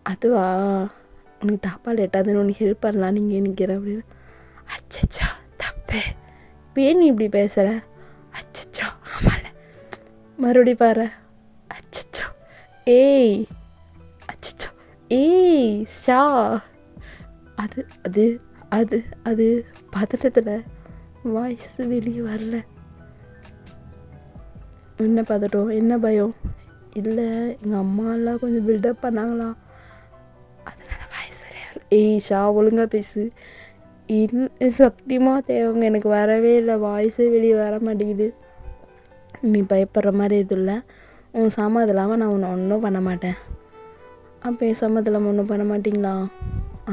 அதுவா, உனக்கு தாப்பால் எட்டாதுன்னு உனக்கு ஹெல்ப் பண்ணலாம், நீங்கள் நிற்கிறேன் அப்படின்னு. அச்சச்சோ தப்பு, ஏன் நீ இப்படி பேசுகிற? அச்சச்சோ ஆமாம்ல, மறுபடி பாரு. அச்சச்சோ ஏய், அச்சச்சோ ஏய் ஷா, அது அது அது அது பதட்டத்தில் வாய்ஸ் வெளியே வரல. என்ன பதட்டம், என்ன பயம்? இல்லை, எங்கள் அம்மாலாம் கொஞ்சம் பில்டப் பண்ணாங்களா, அதனால் வாய்ஸ் வெளியே வரல. ஏய் ஷா ஒழுங்காக பேசு. சத்தியமாக தேவைங்க, எனக்கு வரவே இல்லை, வாய்ஸே வெளியே வர மாட்டேங்குது. நீ பயப்படுற மாதிரி எதுவும் இல்லை, உன் சம்மதம் இல்லாமல் நான் உன்னை ஒன்றும் பண்ண மாட்டேன். அப்போ என் சம்மதம் இல்லாமல் ஒன்றும் பண்ண மாட்டிங்களா?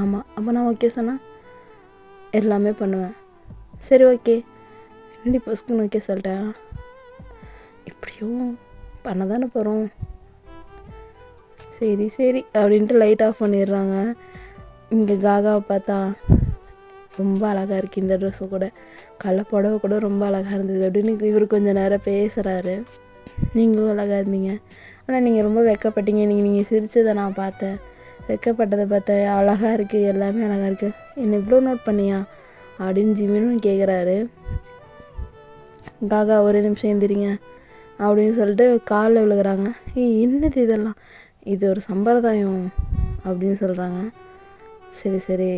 ஆமாம். அப்போ நான் ஓகே சொன்னால் எல்லாமே பண்ணுவேன். சரி ஓகே, என்னடி பஸ்க்குன்னு ஓகே சொல்லிட்டேன், இப்படியும் பண்ண தானே போகிறோம், சரி அப்படின்ட்டு லைட் ஆஃப் பண்ணிடுறாங்க. இங்கே காகாவை பார்த்தா ரொம்ப அழகாக இருக்குது இந்த ட்ரெஸ்ஸு கூட, கள்ள புடவை கூட ரொம்ப அழகாக இருந்தது அப்படின்னு இவர் கொஞ்சம் நேரம் பேசுகிறாரு. நீங்களும் அழகாக இருந்தீங்க, ஆனால் நீங்கள் ரொம்ப வெக்கப்பட்டீங்க, நீங்கள் சிரித்ததை நான் பார்த்தேன், வெக்கப்பட்டதை பார்த்தேன், அழகாக இருக்குது, எல்லாமே அழகாக இருக்குது, என்னை இவ்வளோ நோட் பண்ணியா அப்படின்னு ஜிமினும் கேட்குறாரு. காகா ஒரு நிமிஷம் எந்திரிங்க அப்படின்னு சொல்லிட்டு காலில் விழுகிறாங்க. என்னது இதெல்லாம், இது ஒரு சம்பிரதாயம் அப்படின்னு சொல்கிறாங்க. சரி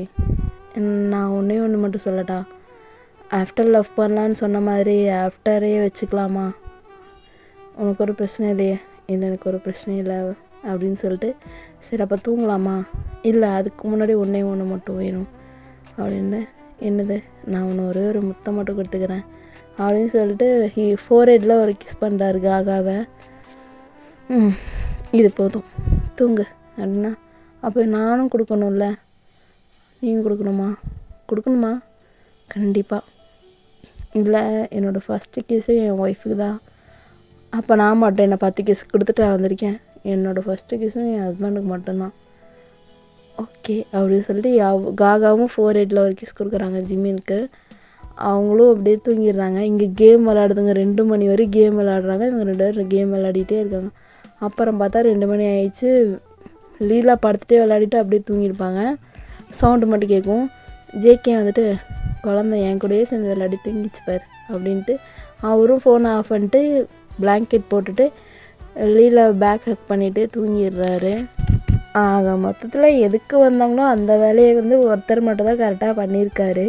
நான் ஒன்று மட்டும் சொல்லட்டா, ஆஃப்டர் லவ் பண்ணலான்னு சொன்ன மாதிரி ஆஃப்டரே வச்சுக்கலாமா? உனக்கு ஒரு பிரச்சனை இல்லையே? இல்லை எனக்கு ஒரு பிரச்சனை இல்லை அப்படின்னு சொல்லிட்டு, சரி அப்போ தூங்கலாமா? இல்லை அதுக்கு முன்னாடி ஒன்று மட்டும் வேணும் அப்படின்னு. என்னது? நான் ஒன்று ஒரு முத்தம் மட்டும் கொடுத்துக்கிறேன் அப்படின்னு சொல்லிட்டு ஃபோர்ஹெட்டில் ஒரு கிஸ் பண்ணுறாரு காகாவை. இது போதும் தூங்கு அப்படின்னா, அப்போ நானும் கொடுக்கணும்ல, நீங்கள் கொடுக்கணுமா? கண்டிப்பாக. இல்லை, என்னோடய ஃபஸ்ட்டு கிஸ்ஸே என் ஒய்ஃபுக்கு தான், அப்போ நான் மட்டும் என்னை 10 கிஸ் கொடுத்துட்டு வந்திருக்கேன், என்னோடய ஃபஸ்ட்டு கிஸ்ஸும் என் ஹஸ்பண்டுக்கு மட்டும்தான். ஓகே அப்படின்னு சொல்லிட்டு காகாவும் ஃபோர்ஹெட்டில் ஒரு கிஸ் கொடுக்குறாங்க ஜிம்மினுக்கு. அவங்களும் அப்படியே தூங்கிடுறாங்க. இங்கே கேம் விளையாடுதுங்க, 2 மணி வரைக்கும் கேம் விளையாடுறாங்க. இவங்க 2 பேரும் கேம் விளையாடிட்டே இருக்காங்க. அப்புறம் பார்த்தா 2 மணி ஆயிடுச்சு. லீலா படுத்துகிட்டே விளையாடிட்டு அப்படியே தூங்கியிருப்பாங்க. சவுண்டு மட்டும் கேட்கும். ஜேகே வந்துட்டு குழந்த என் கூடயே சேர்ந்து விளையாடி தூங்கிச்சு பார் அப்படின்ட்டு அவரும் ஃபோனை ஆஃப் பண்ணிட்டு பிளாங்கெட் போட்டுட்டு வெளியில் பேக் ஹக் பண்ணிவிட்டு தூங்கிடுறாரு. ஆக மொத்தத்தில் எதுக்கு வந்தாங்களோ அந்த வேலையை வந்து ஒருத்தர் மட்டும் தான் கரெக்டாக பண்ணியிருக்காரு.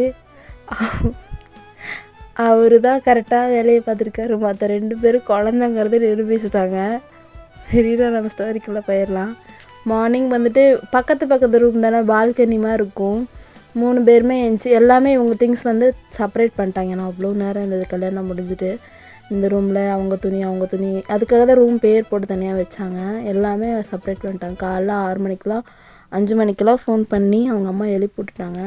அவர் தான் கரெக்டாக வேலையை பார்த்துருக்காரு. மற்ற 2 பேரும் குழந்தைங்கிறத நிரூபிச்சிட்டாங்க. சரிடா, நம்ம ஸ்டோரிக்குள்ளே போயிடலாம். மார்னிங் வந்துட்டு பக்கத்து ரூம் தானே, பால்கனி மாதிரி இருக்கும். 3 பேருமே எழுந்துச்சி எல்லாமே இவங்க திங்ஸ் வந்து செப்பரேட் பண்ணிட்டாங்க. நான் அவ்வளோ நேரம் இருந்தது கல்யாணம் முடிஞ்சுட்டு. இந்த ரூமில் அவங்க துணி அதுக்காக தான் ரூம் பேர் போட்டு தனியாக வச்சாங்க. எல்லாமே செப்பரேட் பண்ணிட்டாங்க. காலைல 6 மணிக்கெலாம் 5 மணிக்கெலாம் ஃபோன் பண்ணி அவங்க அம்மா எழுப்பி விட்டுட்டாங்க.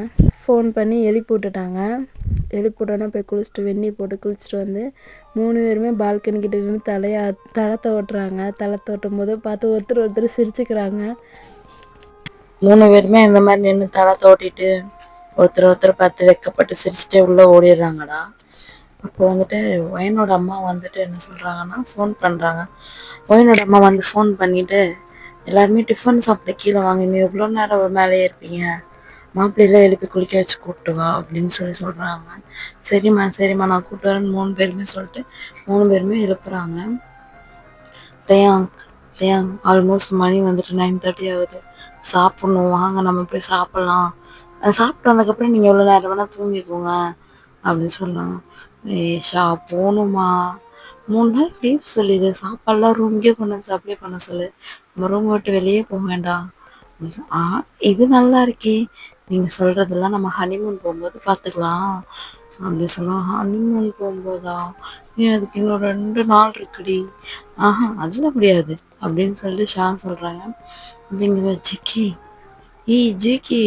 எழுப்பி விட்டோன்னே போய் குளிச்சுட்டு வெந்நீர் போட்டு குளிச்சுட்டு வந்து 3 பேருமே பால்கனி கிட்ட நின்று தலை தோட்டுறாங்க. தலை தோட்டும் போது பார்த்து ஒருத்தர் சிரிச்சுக்கிறாங்க. 3 பேருமே இந்த மாதிரி நின்று தலை தோட்டிட்டு ஒருத்தர் பார்த்து வெக்கப்பட்டு சிரிச்சுட்டே உள்ளே ஓடிடுறாங்கடா. அப்போ வந்துட்டு ஒயனோட அம்மா வந்துட்டு என்ன சொல்கிறாங்கன்னா, ஃபோன் பண்ணுறாங்க. ஒயனோட அம்மா வந்து ஃபோன் பண்ணிவிட்டு எல்லாருமே டிஃபன் சாப்பிட கீழே வாங்க, நீ எவ்வளோ நேரம் மேலேயே இருப்பீங்க, மாப்பிள்ளையெல்லாம் எழுப்பி குளிக்க வச்சு கூப்பிட்டு வா அப்படின்னு சொல்கிறாங்க. சரிம்மா நான் கூப்பிட்டு வரேன்னு 3 பேருமே சொல்லிட்டு 3 பேருமே எழுப்புறாங்க. தேயாங் ஆல்மோஸ்ட் மணி வந்துட்டு 9:30 ஆகுது, சாப்பிட்ணும், வாங்க நம்ம போய் சாப்பிட்லாம், சாப்பிட்டு வந்ததுக்கப்புறம் நீங்கள் எவ்வளோ நேரம் வேணால் தூங்கிக்கோங்க அப்படின்னு சொல்கிறாங்க. ஏஷா போகணுமா, 3 நாள் லீவ் சொல்லிடு, சாப்பாடெல்லாம் ரூம்க்கே கொண்டு வந்து அப்ளை பண்ண சொல்லு, நம்ம ரூம் விட்டு வெளியே போக வேண்டாம். இது நல்லா இருக்கே, நீங்கள் சொல்கிறதெல்லாம் நம்ம ஹனிமூன் போகும்போது பார்த்துக்கலாம் அப்படின்னு சொல்லுவாங்க. ஹனிமூன் போகும்போதா, அதுக்கு இன்னும் 2 நாள் இருக்குடி. அதில் முடியாது அப்படின்னு சொல்லிட்டு ஷா சொல்கிறாங்க. அப்படிங்கிற ஜிக்கி ஜிக்கி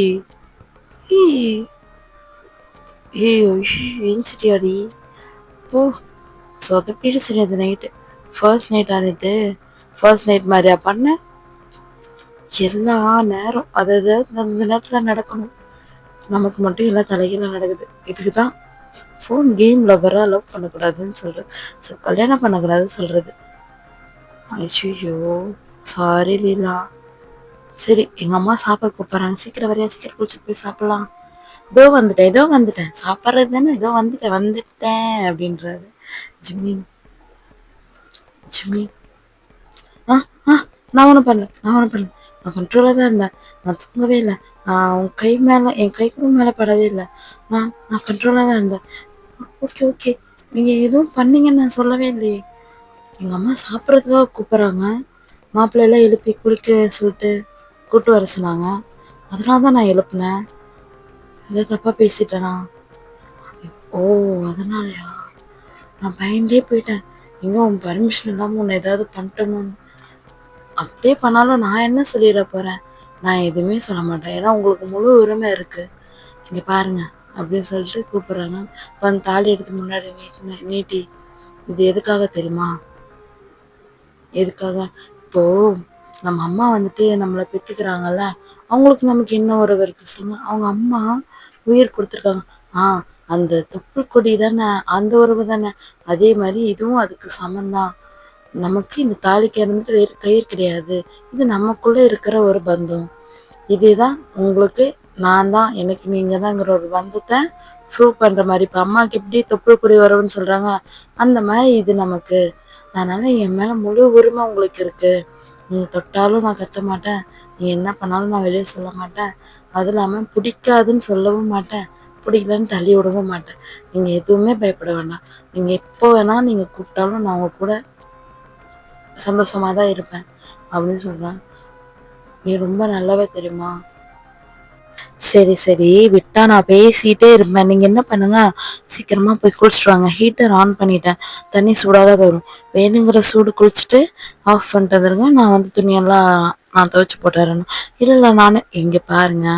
ஏஞ்சிட்டியாடி போ, சொதப்பிடுச்சு அது நைட்டு. ஃபர்ஸ்ட் நைட் ஆனது ஃபர்ஸ்ட் நைட் மாதிரியா பண்ண, எல்லா நேரம் அதாவது அந்த நேரத்தில் நடக்கணும், நமக்கு மட்டும் எல்லாம் தலைகீழ நடக்குது. இதுக்கு தான் ஃபோன் கேம் லவ்வராக லவ் பண்ணக்கூடாதுன்னு சொல்கிறது, கல்யாணம் பண்ணக்கூடாதுன்னு சொல்கிறது. ஐயோ சாரி லீலா. சரி, எங்கள் அம்மா சாப்பாடு கூப்பிட்றாங்க, சீக்கிரம் வரையா, சீக்கிரம் குளிச்சுட்டு போய் சாப்பிட்லாம். இதோ வந்துட்டேன் சாப்பிட்றது தானே, இதோ வந்துட்டேன் அப்படின்றது ஜிம்மி. நான் ஒன்றும் பண்ணல, நான் கண்ட்ரோலாக தான் இருந்தேன், நான் தூங்கவே இல்லை, உன் கை மேலே என் கை கூட மேலே படவே இல்லை, நான் கண்ட்ரோலாக தான் இருந்தேன். ஓகே நீங்கள் எதுவும் பண்ணீங்கன்னு நான் சொல்லவே இல்லையே. எங்கள் அம்மா சாப்பிட்றதுக்காக கூப்பிட்றாங்க, மாப்பிள்ளையெல்லாம் எழுப்பி குளிக்க சொல்லிட்டு கூப்பிட்டு வர சொன்னாங்க, அதனால தான் நான் எழுப்புனேன். எதாவது தப்பாக பேசிட்டேனா? ஓ அதனாலயா, நான் பயந்தே போயிட்டேன், எங்கே உன் பர்மிஷன் இல்லாமல் உன்னை ஏதாவது பண்ணிட்டணும்னு. அப்படியே பண்ணாலும் நான் என்ன சொல்லிட போகிறேன், நான் எதுவுமே சொல்ல மாட்டேன், ஏன்னா உங்களுக்கு முழு உரிமை இருக்குது, இங்கே பாருங்க அப்படின்னு சொல்லிட்டு கூப்பிட்றாங்க. இப்போ அந்த தாலி எடுத்து முன்னாடி நீட்டி, இது எதுக்காக தெரியுமா? எதுக்காக, இப்போது நம்ம அம்மா வந்துட்டு நம்மளை பெற்றுக்கிறாங்கல்ல, அவங்களுக்கு நமக்கு என்ன உறவு இருக்குது சொல்லுங்க? அவங்க அம்மா உயிர் கொடுத்துருக்காங்க, அந்த தொப்புள் கொடி தானே, அந்த உறவு தானே, அதே மாதிரி இதுவும் அதுக்கு சமந்தான். நமக்கு இந்த தாலிக்கு இருந்துட்டு வேறு கயிறு கிடையாது, இது நமக்குள்ளே இருக்கிற ஒரு பந்தம். இதுதான் உங்களுக்கு நான் தான், எனக்கு நீங்கள் தான்ங்கிற ஒரு பந்தத்தை ப்ரூவ் பண்ணுற மாதிரி. இப்போ அம்மாவுக்கு எப்படி தொப்புள் கொடி உறவுன்னு சொல்கிறாங்க, அந்த மாதிரி இது நமக்கு. அதனால் என் மேலே முழு உரிமை உங்களுக்கு இருக்குது, நீங்கள் தொட்டாலும் நான் கத்த மாட்டேன், நீங்கள் என்ன பண்ணாலும் நான் வெளியே சொல்ல மாட்டேன், அதுவும் இல்லாமல் பிடிக்காதுன்னு சொல்லவும் மாட்டேன், பிடிக்கலன்னு தள்ளி விடவும் மாட்டேன். நீங்கள் எதுவுமே பயப்பட வேண்டாம், நீங்கள் எப்போ வேணால் நீங்கள் கூப்பிட்டாலும் நான் உங்கள் கூட சந்தோஷமாக தான் இருப்பேன் அப்படின்னு சொல்கிறேன். நீ ரொம்ப நல்லவே தெரியுமா? சரி விட்டா நான் பேசிகிட்டே இருப்பேன், நீங்கள் என்ன பண்ணுங்க, சீக்கிரமாக போய் குளிச்சுட்டு வாங்க, ஹீட்டர் ஆன் பண்ணிட்டேன், தண்ணி சூடாக தான் வரும், வேணுங்கிற சூடு குளிச்சுட்டு ஆஃப் பண்ணிட்டு வந்துடுங்க, நான் வந்து துணியெல்லாம் நான் துவைச்சி போட்டுறேன். இல்லை நான் இங்கே பாருங்க,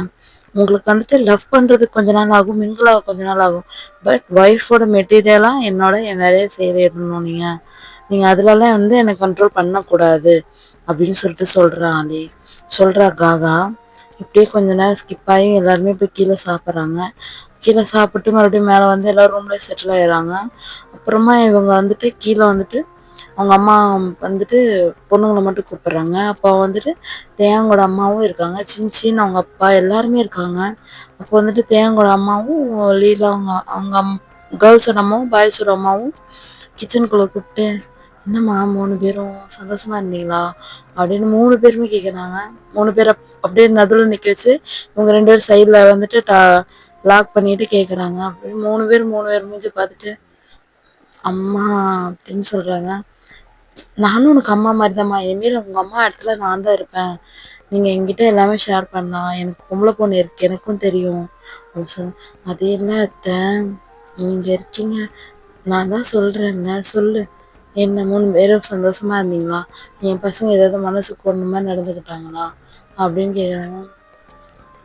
உங்களுக்கு வந்துட்டு லவ் பண்ணுறதுக்கு கொஞ்ச நாள் ஆகும், மிங்கிளாக கொஞ்ச நாள் ஆகும், பட் ஒய்ஃபோட மெட்டீரியலாக என் வேலையை செய்ய விடணும். நீங்கள் அதிலலாம் வந்து என்னை கண்ட்ரோல் பண்ணக்கூடாது அப்படின்னு சொல்லிட்டு சொல்கிறா காகா. இப்படியே கொஞ்ச நேரம் ஸ்கிப் ஆகி எல்லாருமே போய் கீழே சாப்பிட்றாங்க. கீழே சாப்பிட்டு மறுபடியும் மேலே வந்து எல்லோரும் ரூம்லேயே செட்டில் ஆயிடுறாங்க. அப்புறமா இவங்க வந்துட்டு கீழே வந்துட்டு அவங்க அம்மா வந்துட்டு பொண்ணுங்களை மட்டும் கூப்பிடுறாங்க. அப்போ வந்துட்டு தேயாங்கோட அம்மாவும் இருக்காங்க, சின்ன அவங்க அப்பா எல்லாருமே இருக்காங்க. அப்போ வந்துட்டு தேயாங்கோட அம்மாவும் லீலா அவங்க அவங்க கேர்ள்ஸோட அம்மாவும் பாய்ஸோட அம்மாவும் கிச்சனுக்குள்ள கூப்பிட்டு, என்னம்மா 3 பேரும் சந்தோஷமா இருந்தீங்களா அப்படின்னு 3 பேருமே கேட்குறாங்க. 3 பேர் அப்படியே நடுவில் நிற்க வச்சு இவங்க 2 பேரும் சைடில் வந்துட்டு லாக் பண்ணிட்டு கேட்குறாங்க. அப்படி 3 பேர் மூஞ்சி பார்த்துட்டு அம்மா அப்படின்னு சொல்றாங்க. நானும் உனக்கு அம்மா மாதிரி தான்மா, இனிமேல் உங்க அம்மா இடத்துல நான் தான் இருப்பேன், நீங்க என்கிட்ட எல்லாமே ஷேர் பண்ணலாம், எனக்கு பொம்பளை பொண்ணு இருக்கு எனக்கும் தெரியும் அப்படின்னு சொன்னேன். அது இல்லை அத்தை, நீங்க இருக்கீங்க, நான் தான் சொல்றேன்ல, சொல்லு, என்ன 3 பேரும் சந்தோஷமா இருந்தீங்களா, என் பசங்க ஏதாவது மனசுக்கு ஒண்ணு மாதிரி நடந்துக்கிட்டாங்களா அப்படின்னு கேக்குறாங்க.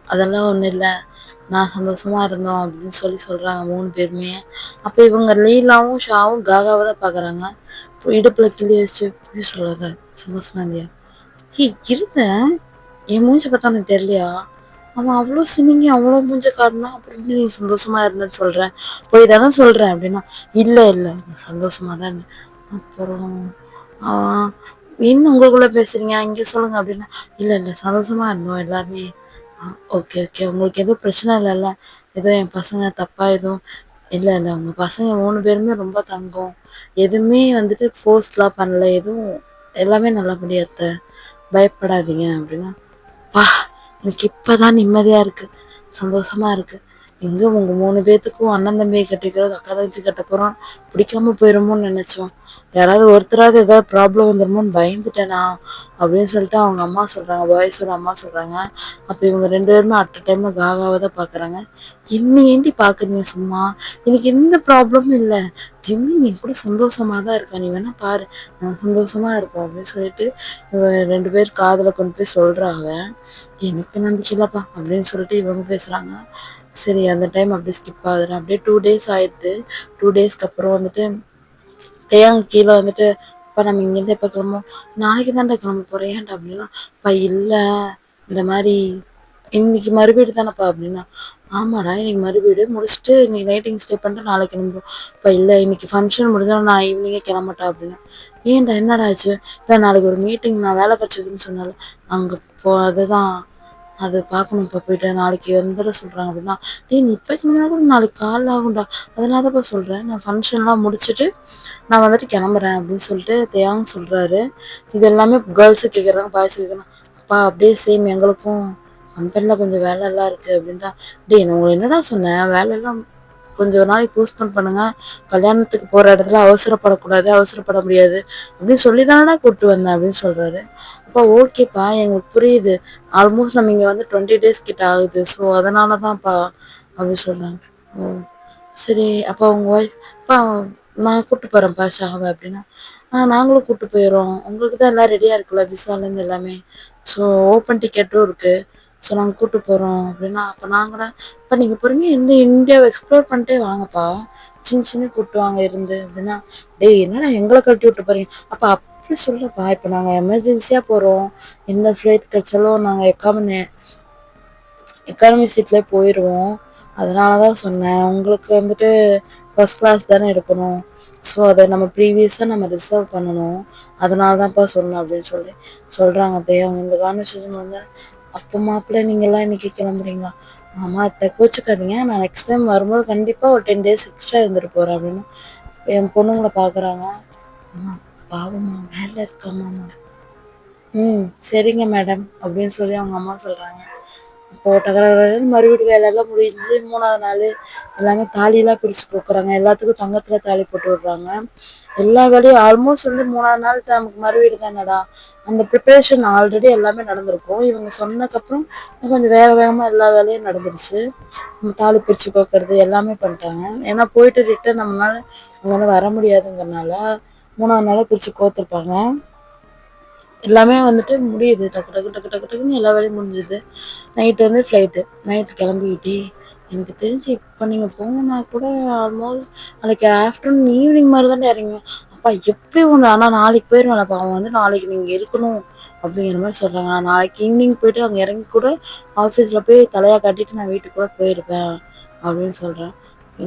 அதெல்லாம் ஒண்ணும் இல்லை, நான் சந்தோஷமா இருந்தோம் அப்படின்னு சொல்றாங்க 3 பேருமே. அப்ப இவங்க லீலாவும் ஷாவும் காகாவை தான் பாக்குறாங்க. இடுப்புல கிள்ளி வச்சு போய் சொல்லாத, சந்தோஷமா இருந்தியா, இருந்த என் மூஞ்சி பார்த்தா உனக்கு தெரியலையா, அவன் அவ்வளோ சினிங்கி அவ்வளோ மூஞ்ச காட்டினா அப்புறம் எப்படி நீ சந்தோஷமா இருந்தேன்னு சொல்றேன், போய் தானே சொல்றேன் அப்படின்னா, இல்லை இல்லை சந்தோஷமா தான் இருந்தேன். அப்புறம் ஆஹ் என்ன உங்களுக்குள்ள பேசுறீங்க இங்க சொல்லுங்க அப்படின்னா, இல்லை இல்லை சந்தோஷமா இருந்தோம் எல்லாருமே. ஓகே ஓகே, உங்களுக்கு எதுவும் பிரச்சனை இல்லைல்ல, எதுவும் என் பசங்க தப்பா எதுவும் இல்லை இல்லை, உங்க பசங்க 3 பேருமே ரொம்ப தங்கம், எதுவுமே வந்துட்டு ஃபோர்ஸ்லாம் பண்ணல, எதுவும் எல்லாமே நல்லபடியா அத்தை, பயப்படாதீங்க அப்படின்னா, பா எனக்கு இப்பதான் நிம்மதியா இருக்கு, சந்தோஷமா இருக்கு. எங்க உங்க 3 பேத்துக்கும் அண்ணன் தம்பியை கட்டிக்கிறோம், அக்கா தங்கச்சி கட்ட போறோம், பிடிக்காம போயிருமோன்னு நினைச்சோம், யாராவது ஒருத்தராவது ஏதாவது ப்ராப்ளம் வந்துருமோன்னு பயந்துட்டேனா அப்படின்னு சொல்லிட்டு அவங்க அம்மா சொல்றாங்க, பாய்ஸோட அம்மா சொல்றாங்க. அப்ப இவங்க 2 பேருமே அட் டைம்ல காகாவை தான் பாக்குறாங்க. என்ன ஏண்டி பாக்குறீங்க சும்மா, எனக்கு எந்த ப்ராப்ளமும் இல்லை, ஜிம்மி நீ கூட சந்தோஷமா தான் இருக்கா, நீ வேணா பாரு, நான் சந்தோஷமா இருப்போம் அப்படின்னு சொல்லிட்டு இவ 2 பேர் காதுல கொண்டு போய் சொல்றாங்க. எனக்கு நம்பிக்கை இல்லப்பா அப்படின்னு சொல்லிட்டு இவங்க பேசுறாங்க. சரி அந்த டைம் அப்படியே ஸ்கிப் ஆகுது, அப்படியே 2 டேஸ் ஆயிடுது. 2 டேஸ்க்கு அப்புறம் வந்துட்டு தேயாங்க கீழே வந்துட்டு, அப்பா நம்ம இங்கேருந்து எப்போ கிளம்பும், நாளைக்கு தான்டா கிளம்ப போறேன், ஏன்டா அப்படின்னா, அப்பா இல்லை இந்த மாதிரி இன்னைக்கு மறுவீடு தானேப்பா அப்படின்னா, ஆமாடா இன்னைக்கு மறுவீடு முடிச்சுட்டு நீ நைட்டிங் ஸ்டே பண்ணிட்டு நாளைக்கு கிளம்பும். அப்பா இல்லை இன்னைக்கு ஃபங்க்ஷன் முடிஞ்சாலும் நான் ஈவினிங்கே கிளம்பட்டா அப்படின்னா, ஏன்டா என்னடா ஆச்சு, இல்லை நாளைக்கு ஒரு மீட்டிங், நான் வேலை கிடச்சிருக்குன்னு சொன்னாலும் அங்கே அதுதான் அது பார்க்கணும்ப்பா, போயிட்டு நாளைக்கு வந்துட சொல்கிறாங்க அப்படின்னா, டேய் நீ இப்போக்கு முன்னாடி கூட நாளைக்கு காலைல ஆகும்டா, அதனால தான்ப்பா சொல்கிறேன், நான் ஃபங்க்ஷன்லாம் முடிச்சுட்டு நான் வந்துட்டு கிளம்புறேன் அப்படின்னு சொல்லிட்டு தேயாங்க சொல்கிறாரு. இது எல்லாமே கேர்ள்ஸு கேட்குறாங்க, பாய்ஸு கேட்குறாங்க. அப்பா அப்படியே சேம் எங்களுக்கும் கம்பெனியில் கொஞ்சம் வேலைலாம் இருக்குது அப்படின்றா. டேய் நான் உங்களை என்னடா சொன்னேன், வேலையெல்லாம் கொஞ்சம் நாளைக்கு போஸ்ட்போன் பண்ணுங்க, கல்யாணத்துக்கு போகிற இடத்துல அவசரப்படக்கூடாது, அவசரப்பட முடியாது அப்படின்னு சொல்லி தானடா கூப்பிட்டு வந்தேன் அப்படின்னு சொல்கிறாரு. அப்பா ஓகேப்பா எங்களுக்கு புரியுது, ஆல்மோஸ்ட் நம்ம இங்கே வந்து 20 டேஸ் கிட்ட ஆகுது, ஸோ அதனால தான்ப்பா அப்படின்னு சொல்கிறாங்க. ஓ சரி, அப்போ உங்கள் ஒய்ஃப், அப்பா நான் கூப்பிட்டு போகிறேன்ப்பா ஷாவை அப்படின்னா, நாங்களும் கூப்பிட்டு போயிடுறோம், உங்களுக்கு தான் எல்லாம் ரெடியாக இருக்குல்ல விசாலேருந்து எல்லாமே, ஸோ ஓப்பன் டிக்கெட்டும் இருக்குது, ஸோ நாங்கள் கூப்பிட்டு போகிறோம் அப்படின்னா, அப்போ நாங்கள இப்போ நீங்கள் பொறுமையாக இந்த இந்தியாவை எக்ஸ்ப்ளோர் பண்ணிட்டே வாங்கப்பா, சின்ன கூப்பிட்டு வாங்க இருந்து அப்படின்னா, டேய் என்னடா எங்களை கழட்டி விட்டு போகிறீங்க, அப்போ அப்படி சொல்லப்பா, இப்போ நாங்கள் எமர்ஜென்சியாக போகிறோம், எந்த ஃப்ளைட் கிடைச்சாலும் நாங்கள் எக்கானமி சீட்லேயே போயிடுவோம், அதனால தான் சொன்னேன், உங்களுக்கு வந்துட்டு ஃபர்ஸ்ட் கிளாஸ் தானே எடுக்கணும், ஸோ அதை நம்ம ப்ரீவியஸாக நம்ம ரிசர்வ் பண்ணணும், அதனால தான்ப்பா சொன்னேன் அப்படின்னு சொல்லி சொல்கிறாங்க. தேவங்க இந்த கான்வர்சேஷன் வந்து, அப்போ மாப்பிள்ளை நீங்கள்லாம் இன்னைக்கு கிளம்புறீங்களா, ஆமாம் அத்தை கோச்சிக்காதீங்க, நான் நெக்ஸ்ட் டைம் வரும்போது கண்டிப்பாக ஒரு 10 டேஸ் எக்ஸ்ட்ரா இருந்துட்டு போகிறேன் அப்படின்னு என் பொண்ணுங்களை பார்க்குறாங்க. அம்மா பாவம்மா வேலை இருக்காமாம்மா, சரிங்க மேடம் அப்படின்னு சொல்லி அவங்க அம்மா சொல்கிறாங்க. இப்போ டகரன்னு மறுவீடு வேலையெல்லாம் முடிஞ்சு 3வது நாள் எல்லாமே தாலியெல்லாம் பிரித்து கொடுக்குறாங்க, எல்லாத்துக்கும் தங்கத்தில் தாலி போட்டு விடுறாங்க, எல்லா வேலையும் ஆல்மோஸ்ட் வந்து 3வது நாள் நமக்கு மறுவீடு தானடா, அந்த ப்ரிப்பரேஷன் ஆல்ரெடி எல்லாமே நடந்திருக்கும், இவங்க சொன்னதுக்கப்புறம் கொஞ்சம் வேகமாக எல்லா வேலையும் நடந்துருச்சு, தாலி பிரித்து கோக்கிறது எல்லாமே பண்ணிட்டாங்க. ஏன்னா போயிட்டு ரிட்டன் நம்மளால அங்கே வந்து வர முடியாதுங்கிறனால 3வது நாள் பிரித்து கோத்துருப்பாங்க. எல்லாமே வந்துட்டு முடியுது, டக்கு டக்கு டக்கு டக்கு டக்குன்னு எல்லா வேலையும் முடிஞ்சுது. நைட்டு வந்து ஃப்ளைட்டு, நைட்டு கிளம்பிக்கிட்டே, எனக்கு தெரிஞ்சு இப்போ நீங்கள் போகணுன்னா கூட ஆல்மோஸ்ட் நாளைக்கு ஆஃப்டர்நூன் ஈவினிங் மாதிரி தானே இறங்குவேன், அப்பா எப்படி ஒன்று, ஆனால் நாளைக்கு போயிடுவேன்ப்பா, அவன் வந்து நாளைக்கு நீங்கள் இருக்கணும் அப்படிங்கிற மாதிரி சொல்கிறாங்க, நான் நாளைக்கு ஈவினிங் போயிட்டு அங்கே இறங்கி கூட ஆஃபீஸில் போய் தலையாக கட்டிட்டு நான் வீட்டுக்கு கூட போயிருப்பேன் அப்படின்னு சொல்கிறேன்.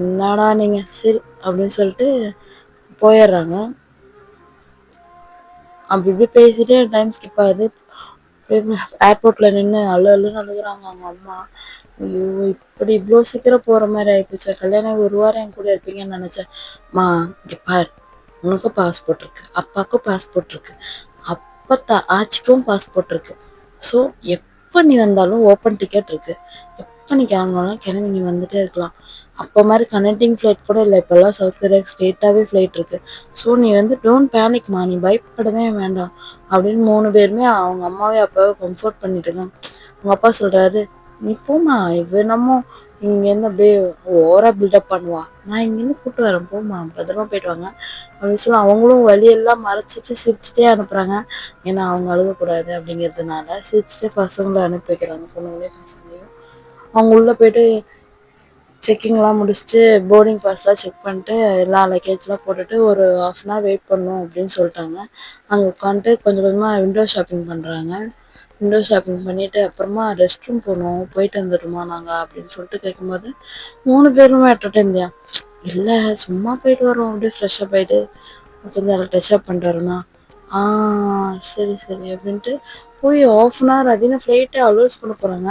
என்னடா நீங்கள் சரி அப்படின்னு சொல்லிட்டு போயிடுறாங்க. அப்படி இப்படி பேசிட்டே டைம் ஸ்கிப் ஆகுது. ஏர்போர்ட்ல நின்று அழுன்னு அழுகுறாங்க அவங்க அம்மா. ஐயோ, இப்படி இவ்வளோ சீக்கிரம் போற மாதிரி ஆயிப்போச்சு. கல்யாணம் ஒரு வாரம் என் கூட இருப்பீங்கன்னு நினைச்சேன். மா, இங்க பார், உனக்கும் பாஸ்போர்ட் இருக்கு, அப்பாவுக்கும் பாஸ்போர்ட் இருக்கு, அப்பத்தா ஆச்சிக்கும் பாஸ்போர்ட் இருக்கு. ஸோ எப்போ நீ வந்தாலும் ஓப்பன் டிக்கெட் இருக்கு. எப்போ நீ கிளம்பினாலும் கிளம்பி நீ வந்துட்டே இருக்கலாம். அப்போ மாதிரி கனெக்டிங் ஃப்ளைட் கூட இல்லை, இப்போல்லாம் சவுத் கொரியாவுக்கு ஸ்ட்ரெயிட்டாகவே ஃப்ளைட் இருக்கு. ஸோ நீ டோன்ட் பேனிக்மா, நீ பயப்படவே வேண்டாம் அப்படின்னு 3 பேருமே அவங்க அம்மாவே அப்பாவே கம்ஃபர்ட் பண்ணிட்டு இருக்காங்க. அவங்க அப்பா சொல்றாரு, நீ போமா, இவ நம்ம இங்கேருந்து அப்படியே ஓவரா பில்டப் பண்ணுவா, நான் இங்கேருந்து கூப்பிட்டு வரேன், போமா, பத்திரமா போயிட்டு வாங்க அப்படின்னு சொல்லி அவங்களும் வழியெல்லாம் மறைச்சிட்டு சிரிச்சுட்டே அனுப்புறாங்க. ஏன்னா அவங்க அழுகக்கூடாது அப்படிங்கிறதுனால சிரிச்சுட்டே பசங்களை அனுப்பி வைக்கிறாங்க, பொண்ணுங்களே பசங்களையும். அவங்க உள்ள போயிட்டு செக்கிங்லாம் முடிச்சுட்டு போர்டிங் பாஸ்லாம் செக் பண்ணிட்டு எல்லா லக்கேஜ்லாம் போட்டுட்டு ஒரு 1/2 வெயிட் பண்ணணும் அப்படின்னு சொல்லிட்டாங்க. அங்கே உட்காந்துட்டு கொஞ்சம் கொஞ்சமாக விண்டோ ஷாப்பிங் பண்ணுறாங்க. விண்டோ ஷாப்பிங் பண்ணிவிட்டு அப்புறமா ரெஸ்ட் ரூம் போகணும், போயிட்டு வந்துடுமா நாங்கள் அப்படின்னு சொல்லிட்டு கேட்கும்போது 3 பேருமே அட்டெண்ட் இல்லையா, இல்லை சும்மா போயிட்டு வரோம், அப்படியே ஃப்ரெஷ்ஷப் ஆகிட்டு கொஞ்சம் டச்சப் பண்ணிட்டு வரோண்ணா. ஆ, சரி சரி அப்படின்ட்டு போய் 1/2 அதே ஃப்ளைட்டை அலோஸ் பண்ண போகிறாங்க.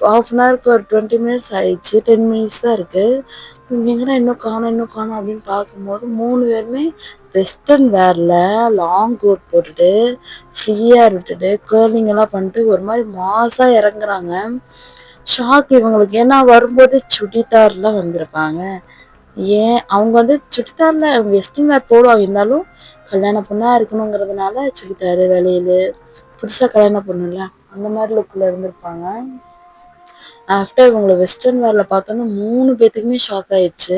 1/2 ஒரு 20 மினிட்ஸ் ஆயிடுச்சு, 10 மினிட்ஸ் தான் இருக்குது. எங்கன்னா இன்னும் காணும் அப்படின்னு பார்க்கும்போது 3 பேருமே வெஸ்டர்ன் வேரில் லாங் கோட் போட்டுட்டு ஃப்ரீயாக விட்டுட்டு கேர்லிங் எல்லாம் பண்ணிட்டு ஒரு மாதிரி மாசாக இறங்குறாங்க. ஷாக் இவங்களுக்கு, ஏன்னா வரும்போது சுடிதார்லாம் வந்திருப்பாங்க. ஏன் அவங்க சுடிதாரில் வெஸ்டர்ன் வேர் போடுவாங்க, இருந்தாலும் கல்யாண பொண்ணாக இருக்கணுங்கிறதுனால சுடிதார் வளையல், புதுசாக கல்யாணம் பொண்ணுல அந்த மாதிரி லுக்கில் இருந்திருப்பாங்க. ஆஃப்டர் இவங்களை வெஸ்டர்ன் வேரில் பார்த்தோன்னா 3 பேத்துக்குமே ஷாக் ஆயிடுச்சு.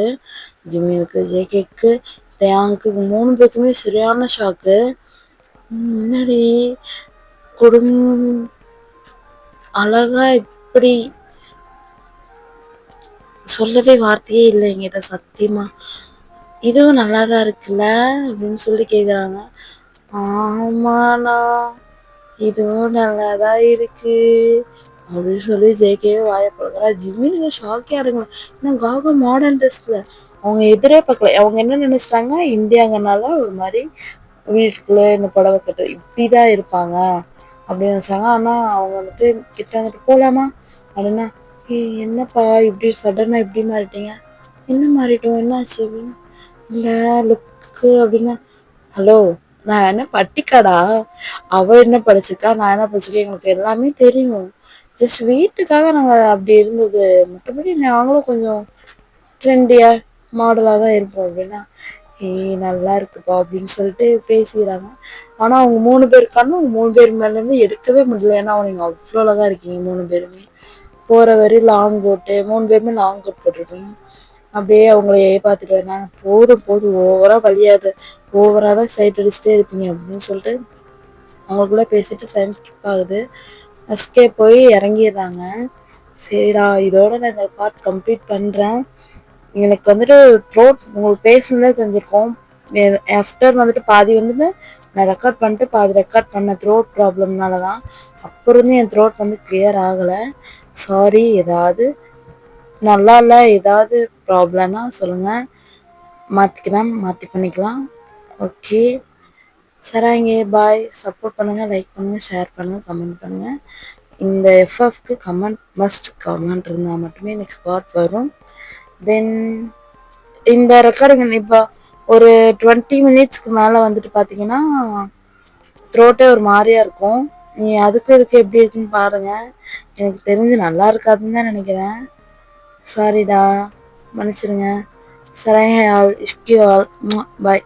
ஜிம்மினுக்கு, ஜேகேக்கு, தேயாங்க்கு, 3 பேத்துக்குமே சரியான ஷாக்கு. முன்னாடி குடும்பம் அழகா இப்படி சொல்லவே வார்த்தையே இல்லை என்கிட்ட சத்தியமா. இதுவும் நல்லா தான் இருக்குல்ல அப்படின்னு சொல்லி கேட்குறாங்க. ஆமாண்ணா, இதுவும் நல்லா தான் இருக்கு அப்படின்னு சொல்லி ஜேகேவே வாயை பழக்கிறா. ஜிம்மினுக்கு ஷாக்கே அடங்கலாம். ஏன்னா காகா மாடர்ன் ட்ரெஸ்ல அவங்க எதிரே பார்க்கல. அவங்க என்ன நினைச்சிட்டாங்க, இந்தியாங்கனால ஒரு மாதிரி வீட்டுக்குள்ளே இந்த புடவை கட்டு இப்படிதான் இருப்பாங்க அப்படின்னு நினைச்சாங்க. ஆனால் அவங்க கிட்ட போகலாமா அப்படின்னா, என்னப்பா இப்படி சடனாக இப்படி மாறிட்டீங்க, என்ன மாறிட்டோம், என்னாச்சு அப்படின்னு. இல்லை லுக்கு அப்படின்னா, ஹலோ, நான் என்ன பட்டிக்காடா, அவ என்ன படிச்சிருக்கா, நான் என்ன படிச்சிருக்கேன், எங்களுக்கு எல்லாமே தெரியும். ஜஸ்ட் வீட்டுக்காக நாங்கள் அப்படி இருந்தது, மற்றபடி நாங்களும் கொஞ்சம் ட்ரெண்டியாக மாடலாக தான் இருப்போம் அப்படின்னா, நல்லா இருக்குப்பா அப்படின்னு சொல்லிட்டு பேசிக்கிறாங்க. ஆனால் அவங்க 3 பேர் கண்ணும் 3 பேர் மேலேருந்து எடுக்கவே முடியல. ஏன்னா அவங்க அவ்வளோ அழகாக இருக்கீங்க 3 பேருமே. போகிற வரையும் லாங் கோட்டு, 3 பேருமே லாங் கோட் போட்டிருப்பீங்க. அப்படியே அவங்களையே பார்த்துட்டு வரேன், போதும் போதும் ஓவராக வழியாது, ஓவராக தான் சைட் அடிச்சுட்டே இருப்பீங்க அப்படின்னு சொல்லிட்டு அவங்களுக்குள்ள பேசிட்டு டைம் ஸ்கிப் ஆகுது. எஸ்கேப் போய் இறங்கிடுறாங்க. சரிடா, இதோட நான் இந்த பார்ட் கம்ப்ளீட் பண்ணுறேன். எனக்கு த்ரோட் உங்களுக்கு பேசுனதே தெரிஞ்சிருக்கோம். ஆஃப்டர் பாதி நான் ரெக்கார்ட் பண்ணிட்டு பாதி ரெக்கார்ட் பண்ணேன் த்ரோட் ப்ராப்ளம்னால தான். அப்புறம் என் த்ரோட் கிளியர் ஆகலை. சாரி. ஏதாவது நல்லா இல்லை, ஏதாவது ப்ராப்ளம்னா சொல்லுங்கள், மாற்றிக்கலாம், மாற்றி பண்ணிக்கலாம். ஓகே, சராங்க, பாய். சப்போர்ட் பண்ணுங்கள், லைக் பண்ணுங்கள், ஷேர் பண்ணுங்கள், கமெண்ட் பண்ணுங்கள். இந்த எஃப்எஃப்க்கு கமெண்ட் மஸ்ட் கமெண்ட் இருந்தால் மட்டுமே நெக்ஸ்ட் பார்ட் வரும். தென் இந்த ரெக்கார்டிங் இப்போ ஒரு 20 மினிட்ஸ்க்கு மேலே பார்த்தீங்கன்னா த்ரோட்டே ஒரு மாதிரியா இருக்கும். நீ இதுக்கு எப்படி இருக்குன்னு பாருங்கள். எனக்கு தெரிஞ்சு நல்லா இருக்காதுன்னு தான் நினைக்கிறேன். சாரிடா, மன்னிச்சிருங்க. சரி, ஆல் இஷ்கியூ ஆல். பாய்.